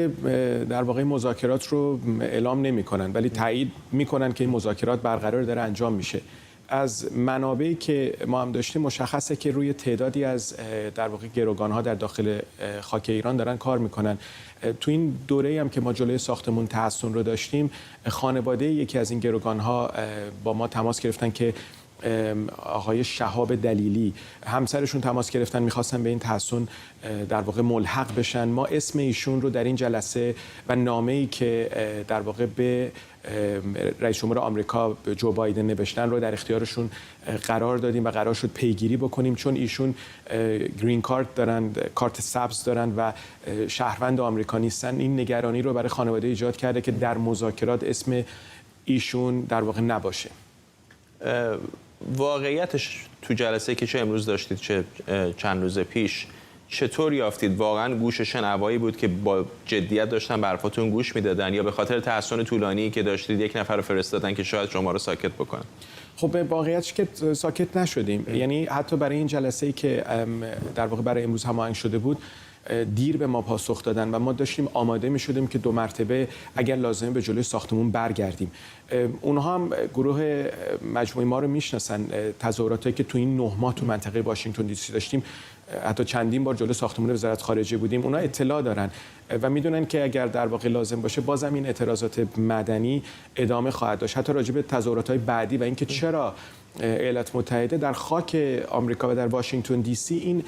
در واقع مذاکرات رو اعلام نمی‌کنن، ولی تایید می‌کنن که این مذاکرات برقرار داره انجام میشه. از منابعی که ما هم داشتیم مشخصه که روی تعدادی از در واقع گروگان‌ها در داخل خاک ایران دارن کار میکنن. تو این دوره‌ای هم که ما جلوی ساختمون تحصن رو داشتیم، خانواده یکی از این گروگان‌ها با ما تماس گرفتن که آقای شهاب دلیلی همسرشون تماس گرفتن، میخواستن به این تحسن در واقع ملحق بشن. ما اسم ایشون رو در این جلسه و نامه‌ای که در واقع به رئیس جمهور آمریکا جو بایدن نوشتن رو در اختیارشون قرار دادیم و قرار شد پیگیری بکنیم، چون ایشون گرین کارت دارن، کارت سبز دارن و شهروند آمریکا نیستن. این نگرانی رو برای خانواده ایجاد کرده که در مذاکرات اسم ایشون در واقع نباشه. واقعیتش تو جلسه که چه امروز داشتید چه چند روز پیش چطور یافتید؟ واقعا گوش شنوایی بود که با جدیت داشتن به حرفاتون گوش میدادن، یا به خاطر تحسن طولانی که داشتید یک نفر رو فرستادن که شاید شما رو ساکت بکنن؟ خب به واقعیتش که ساکت نشدیم. یعنی حتی برای این جلسه‌ای که در واقع برای امروز هماهنگ شده بود دیر به ما پاسخ دادن و ما داشتیم آماده می شدیم که 2 مرتبه اگر لازمه به جلوی ساختمون برگردیم. اونها هم گروه مجموعه ما رو میشناسن. تظاهراتی که تو این 9 ماه تو منطقه واشنگتن دی سی داشتیم، حتی چندین بار جلوی ساختمان وزارت خارجه بودیم، اونا اطلاع دارن و میدونن که اگر در واقع لازم باشه بازم این اعتراضات مدنی ادامه خواهد داشت، حتی راجع به تظاهرات‌های بعدی و اینکه چرا ایالات متحده در خاک آمریکا و در واشنگتن دی سی این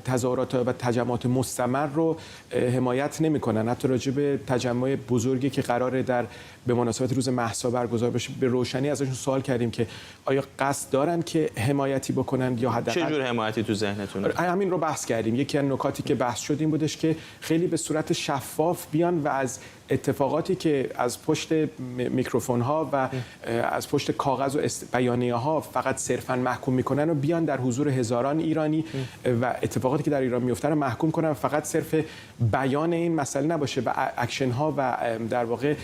تظاهرات و تجمعات مستمر رو حمایت نمی‌کنن. حتی راجع به تجمع بزرگی که قراره به مناسبت روز مهسا برگزار بشه به روشنی ازشون سوال کردیم که آیا قصد دارن که حمایتی بکنن یا حداقل چه جور حمایتی تو ذهنتونه؟ همین رو بحث کردیم. یکی از نکاتی که بحث شد این بودش که خیلی به صورت شفاف بیان و از اتفاقاتی که از پشت میکروفون‌ها و از پشت کاغذ و بیانیه‌ها فقط صرفاً محکوم میکنن و بیان در حضور هزاران ایرانی و اتفاقاتی که در ایران میفته رو محکوم کنن و فقط صرف بیان این مسئله نباشه و اکشن‌ها و در واقع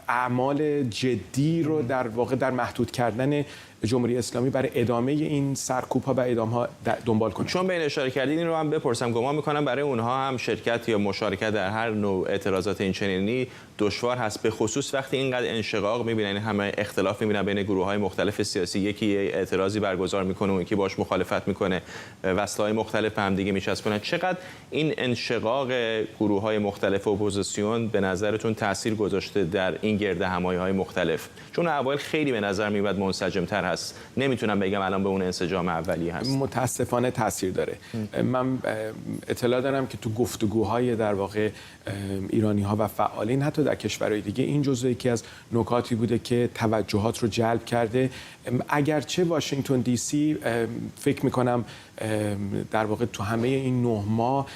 اعمال جدی رو در واقع در محدود کردن جمهوری اسلامی برای ادامه این سرکوب‌ها و ادامه‌ها دنبال کنیم. چون به این اشاره کردید این رو هم بپرسم، گمان می‌کنم برای اونها هم شرکت یا مشارکت در هر نوع اعتراضات این چنینی دشوار هست، به خصوص وقتی اینقدر انشقاق می‌بینن، همه اختلاف می‌بینن بین گروه‌های مختلف سیاسی، یکی اعتراضی برگزار می‌کنه و یکی باش مخالفت می‌کنه، وسایل مختلف هم دیگه میچسبونن. چقدر این انشقاق گروه‌های مختلف اپوزیسیون به نظرتون تاثیر گذاشته در این گردهمایی‌های مختلف؟ چون اول خیلی به نظر میاد منسجم‌تر هست. نمیتونم بگم الان به اون انسجام اولی هست. متاسفانه تاثیر داره. من اطلاع دارم که تو گفتگوهای در واقع ایرانی‌ها و فعالین حتی در کشورهای دیگه این جزء یکی از نکاتی بوده که توجهات رو جلب کرده. اگرچه واشنگتن دی سی فکر می‌کنم در واقع تو همه این 9 ماه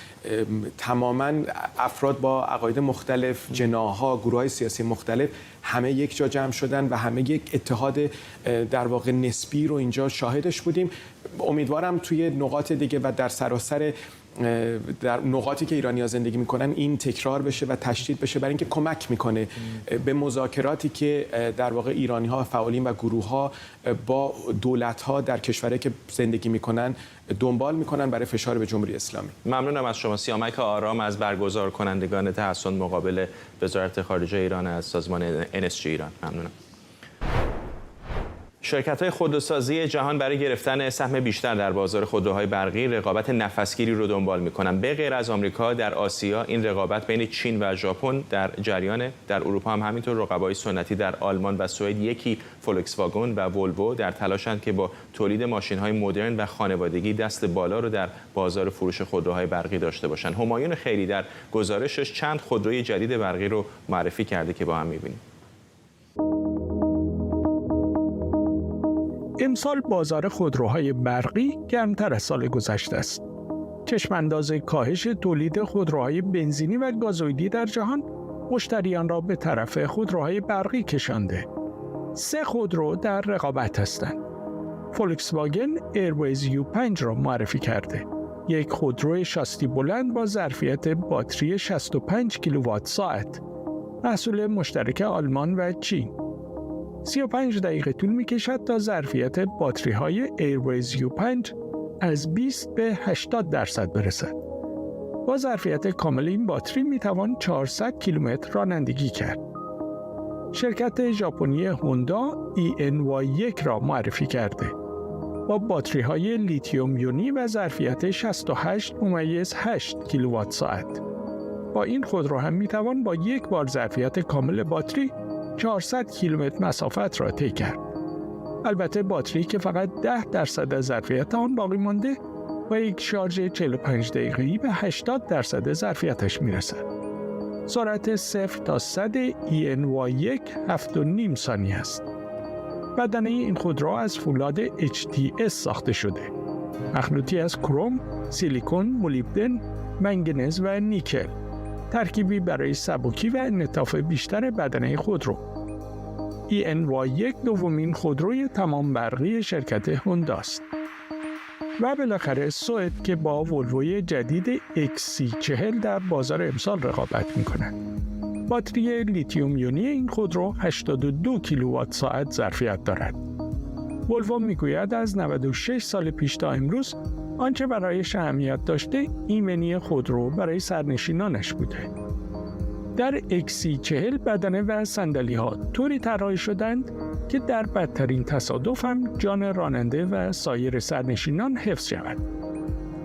تماما افراد با عقاید مختلف، جناح‌ها، گروه‌های سیاسی مختلف همه یک جا جمع شدن و همه یک اتحاد در واقع نسبی رو اینجا شاهدش بودیم. امیدوارم توی نقاط دیگه و در سراسر در نقاطی که ایرانی‌ها زندگی میکنن این تکرار بشه و تشدید بشه، برای اینکه کمک میکنه به مذاکراتی که در واقع ایرانی‌ها، فعالین و گروه‌ها با دولت‌ها در کشوری که زندگی میکنن دنبال میکنن برای فشار به جمهوری اسلامی. ممنونم از شما. سیامک آرام از برگزار کنندگان تحسن مقابل وزارت خارجه ایران از سازمان NSG ایران. ممنونم. شرکت‌های خودروسازی جهان برای گرفتن سهم بیشتر در بازار خودروهای برقی رقابت نفسگیری رو دنبال می‌کنند. به غیر از آمریکا، در آسیا این رقابت بین چین و ژاپن در جریان، در اروپا هم همینطور. رقبای سنتی در آلمان و سوئد، یکی فولکس واگن و ولوو، در تلاشند که با تولید ماشین‌های مدرن و خانوادگی دست بالا رو در بازار فروش خودروهای برقی داشته باشند. همایون خیری در گزارشش چند خودروی جدید برقی رو معرفی کرده که با هم می‌بینیم. امسال بازار خودروهای برقی گرمتر از سال گذشته است. چشمانداز کاهش تولید خودروهای بنزینی و گازوئیلی در جهان مشتریان را به طرف خودروهای برقی کشانده. 3 خودرو در رقابت هستند. فولکس واگن ایرویز U5 را معرفی کرده. یک خودرو شاستی بلند با ظرفیت باتری 65 کیلووات ساعت. محصول مشترک آلمان و چین. 35 دقیقه طول می‌کشد تا ظرفیت باتری‌های ایرویز U5 از 20 به 80% برسد. با ظرفیت کامل این باتری می‌توان 400 کیلومتر رانندگی کرد. شرکت ژاپنی هوندا ENY1 را معرفی کرده. با باتری‌های لیتیوم یونی و ظرفیت 68.8 کیلووات ساعت. با این خودرو هم می‌توان با یک بار ظرفیت کامل باتری 400 کیلومتر مسافت را طی کرد. البته باتری که فقط 10% از ظرفیت آن باقی مانده و یک شارژ 45 دقیقه‌ای به 80% ظرفیتش میرسد. سرعت 0 تا 100 ENY1 7.5 ثانیه است. بدنه این خودرو از فولاد HTS ساخته شده. مخلوطی از کروم، سیلیکون، مولیبدن، منگنز و نیکل. ترکیبی برای سبکی و انعطاف بیشتر بدنه خودرو. ENY1 دومین خودروی تمام برقی شرکت هوندا است. و بالاخره سوئد که با ولوی جدید XC40 در بازار امسال رقابت می‌کند. باتری لیتیوم یونی این خودرو 82 کیلووات ساعت ظرفیت دارد. ولوو میگوید از 96 سال پیش تا امروز آنچه برایش اهمیت داشته ایمنی خودرو برای سرنشینانش بوده. در XC40 بدنه و صندلی‌ها طوری طراحی شدند که در بدترین تصادف هم جان راننده و سایر سرنشینان حفظ شود.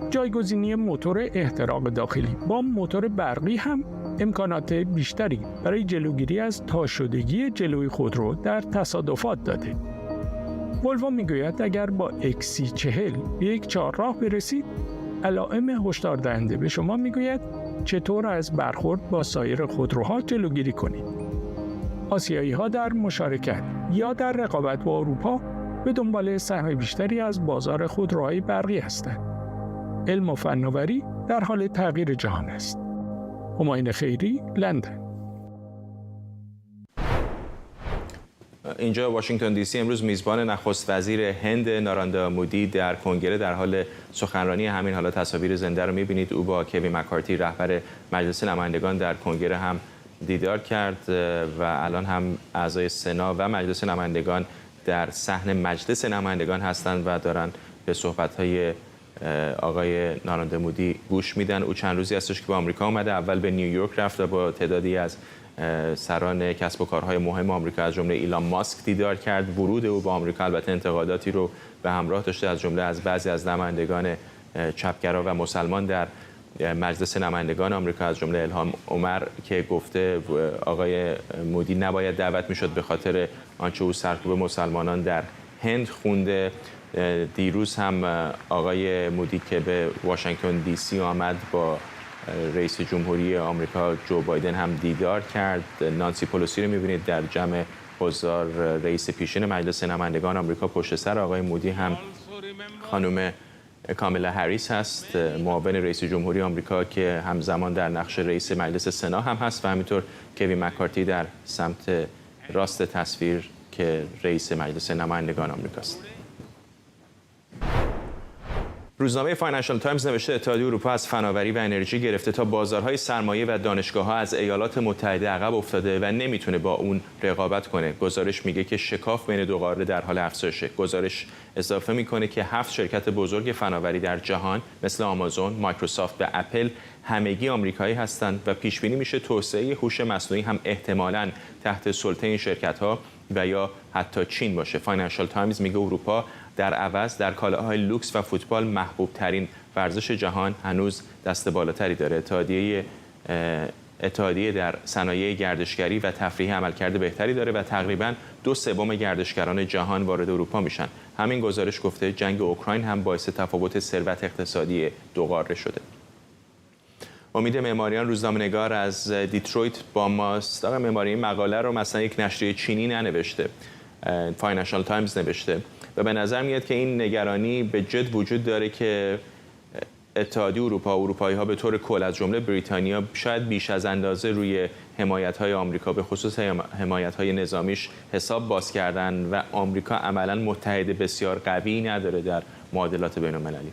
جایگزینی موتور احتراق داخلی با موتور برقی هم امکانات بیشتری برای جلوگیری از تا شدگی جلوی خودرو در تصادفات داده. ولوو میگوید اگر با XC40 به یک چهارراه برسید، علائم هشدار دهنده به شما میگوید چطور از برخورد با سایر خودروها جلوگیری کنید. آسیایی‌ها در مشارکت یا در رقابت با اروپا به دنبال سهم بیشتری از بازار خودروهای برقی هستند. علم و فناوری در حال تغییر جهان است. همایون خیری، لندن. اینجا واشنگتن دی سی امروز میزبان نخست وزیر هند ناراندا مودی در کنگره در حال سخنرانی. همین حالا تصاویر زنده رو می‌بینید. او با کوین مکارتی رهبر مجلس نمایندگان در کنگره هم دیدار کرد و الان هم اعضای سنا و مجلس نمایندگان در صحن مجلس نمایندگان هستند و دارن به صحبت‌های آقای ناراندا مودی گوش میدن. او چند روزی هستش که به آمریکا اومده. اول به نیویورک رفت و با تعدادی از سران کسب و کارهای مهم آمریکا از جمله ایلان ماسک دیدار کرد. ورود او به آمریکا البته انتقاداتی رو به همراه داشته، از جمله از بعضی از نمایندگان چپگرا و مسلمان در مجلس نمایندگان آمریکا، از جمله الهام عمر که گفته آقای مودی نباید دعوت میشد به خاطر آنچه او سرکوب مسلمانان در هند خونده. دیروز هم آقای مودی که به واشنگتن دی سی آمد با رئیس جمهوری آمریکا جو بایدن هم دیدار کرد. نانسی پلوسی رو می‌بینید در جمع حضار. رئیس پیشین مجلس نمایندگان آمریکا پشت سر آقای مودی هم خانم کاملا هریس هست، معاون رئیس جمهوری آمریکا که همزمان در نقش رئیس مجلس سنا هم هست، و همینطور کوین مکارتی در سمت راست تصویر که رئیس مجلس نمایندگان آمریکاست. روزنامه فاینانشال تایمز نوشته اتحادیه اروپا از فناوری و انرژی گرفته تا بازارهای سرمایه و دانشگاه‌ها از ایالات متحده عقب افتاده و نمیتونه با اون رقابت کنه. گزارش میگه که شکاف بین دو قاره در حال افزایشه. گزارش اضافه میکنه که 7 شرکت بزرگ فناوری در جهان مثل آمازون، مایکروسافت و اپل همگی آمریکایی هستند و پیش بینی میشه توسعه هوش مصنوعی هم احتمالاً تحت سلطه این شرکت‌ها و یا حتی چین باشه. فاینانشال تایمز میگه اروپا در عوض در کالاهای لوکس و فوتبال محبوب ترین ورزش جهان هنوز دست بالاتری داره. اتحادیه در صنایع گردشگری و تفریحی عملکرد بهتری داره و تقریباً 2/3 گردشگران جهان وارد اروپا میشن. همین گزارش گفته جنگ اوکراین هم باعث تفاوت ثروت اقتصادی دو قاره شده. امید معماریان روزنامه‌نگار از دیترویت با ماست. آقای معماری، این مقاله رو مثلا یک نشریه چینی ننوشته، فاینانشال تایمز نوشته و به نظر میاد که این نگرانی به جد وجود داره که اتحادیه اروپا و اروپایی‌ها به طور کل از جمله بریتانیا شاید بیش از اندازه روی حمایت‌های آمریکا به خصوص حمایت‌های نظامیش حساب باز کردن و آمریکا عملاً متحد بسیار قوی نداره در معادلات بین‌المللی.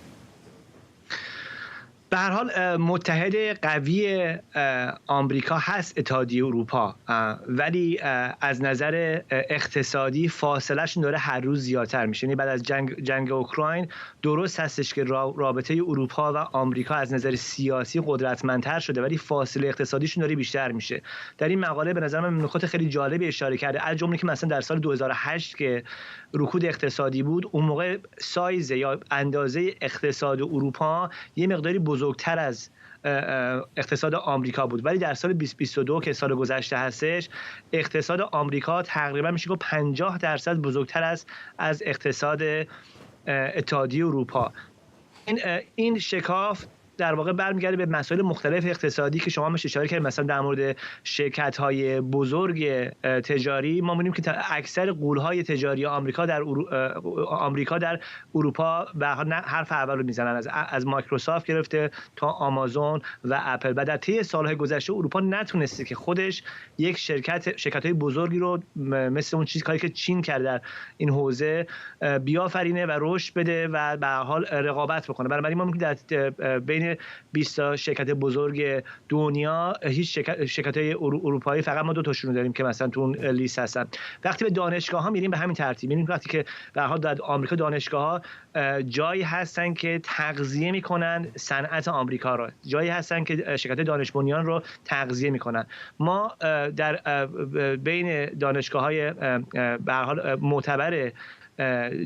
به هر حال متحد قوی آمریکا هست اتحادیه اروپا، ولی از نظر اقتصادی فاصله‌شون داره هر روز زیادتر میشه. یعنی بعد از جنگ اوکراین درست هستش که رابطه اروپا و آمریکا از نظر سیاسی قدرتمندتر شده، ولی فاصله اقتصادیشون داره بیشتر میشه. در این مقاله به نظر من نکات خیلی جالبی اشاره کرده، از جمله که مثلا در سال 2008 که رکود اقتصادی بود، اون موقع سایز یا اندازه اقتصاد اروپا یه مقداری بزرگتر از اقتصاد آمریکا بود، ولی در سال 2022 که سال گذشته هستش اقتصاد آمریکا تقریبا میشه گفت 50% بزرگتر است از اقتصاد اتحادیه اروپا. این شکاف در واقع برمیگرده به مسائل مختلف اقتصادی که شما همش اشاره کردید. مثلا در مورد شرکت‌های بزرگ تجاری ما می‌بینیم که اکثر غول‌های تجاری آمریکا در اروپا به حرف اول رو میزنن، از مایکروسافت گرفته تا آمازون و اپل. و در طی سال‌های گذشته اروپا نتونسته که خودش یک شرکت‌های بزرگی رو مثل اون چیزی که چین کرده در این حوزه بیافرینه و رشد بده و به هر حال رقابت بکنه. بنابراین ما می‌بینیم در بین 20 تا شرکت بزرگ دنیا هیچ شرکت‌های اروپایی فقط ما 2 تاشون داریم که مثلا تو اون لیست هستن. وقتی به دانشگاه‌ها میریم به همین ترتیب می‌بینیم وقتی که به هر حال در آمریکا دانشگاه‌ها جایی هستن که تغذیه میکنن صنعت آمریکا رو، جایی هستن که شرکت دانش بنیان رو تغذیه میکنن. ما در بین دانشگاه‌های به هر حال معتبر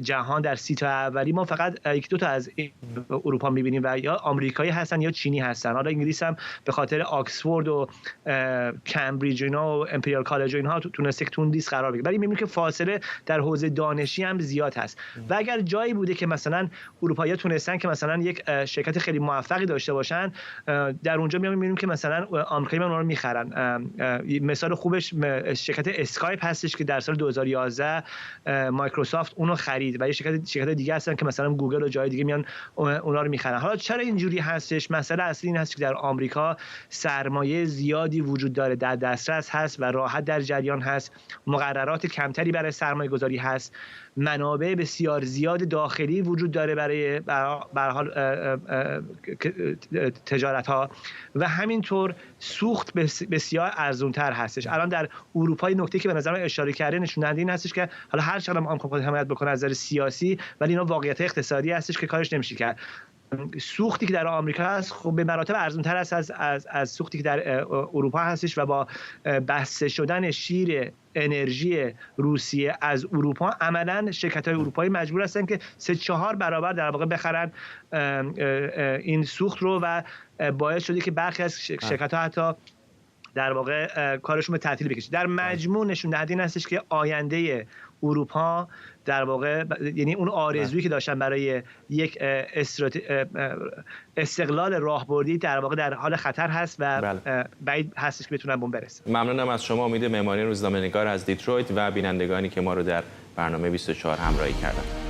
جهان در 30 تا اولی ما فقط 1-2 تا از اروپا می‌بینیم و یا آمریکایی هستن یا چینی هستن. حالا انگلیس هم به خاطر آکسفورد و کمبریج اینا و امپریال کالج و اینها تونسته که تون لیست قرار بگیره، ولی می‌بینیم که فاصله در حوزه دانشی هم زیاد هست. و اگر جایی بوده که مثلا اروپایی‌ها تونستن که مثلا یک شرکت خیلی موفقی داشته باشن، در اونجا می‌بینیم که مثلا آمریکایی‌ها اونها رو می‌خرن. مثال خوبش شرکت اسکایپ هستش که در سال 2011 مایکروسافت اونو خرید و یه شرکت دیگه هستن که مثلا گوگل و جای دیگه میان اونا رو میخرن. حالا چرا اینجوری هستش؟ مسئله اصلی این هست که در آمریکا سرمایه زیادی وجود داره، در دسترس هست و راحت در جریان هست، مقررات کمتری برای سرمایه گذاری هست، منابع بسیار زیاد داخلی وجود داره برای به هر حال تجارت ها و همینطور سوخت بسیار ارزان‌تر هستش. الان در اروپا نکته که به نظر من اشاره کرده نشون دهنده این هستش که حالا هر چقدر آمریکا حمایت بکنه از نظر سیاسی، ولی اینا واقعیت اقتصادی هستش که کارش نمیشه کرد. سوختی که در آمریکا هست خب به مراتب ارزان‌تر است از سوختی که در اروپا هستش و با بسته شدن شیر انرژی روسیه از اروپا عملاً شرکت‌های اروپایی مجبور هستن که 3-4 برابر در واقع بخرن این سوخت رو و باعث شده که برخی از شرکت‌ها حتی در واقع کارشون به تعطیل بکشه. در مجموع نشون دهنده این هستش که آینده اروپا در واقع یعنی اون آرزویی که داشتن برای یک استقلال راهبردی در واقع در حال خطر هست و بعید هستش که بتونن به اون برسن. ممنونم از شما امید معماری، روزنامه‌نگار از دیترویت و بینندگانی که ما رو در برنامه 24 همراهی کردن.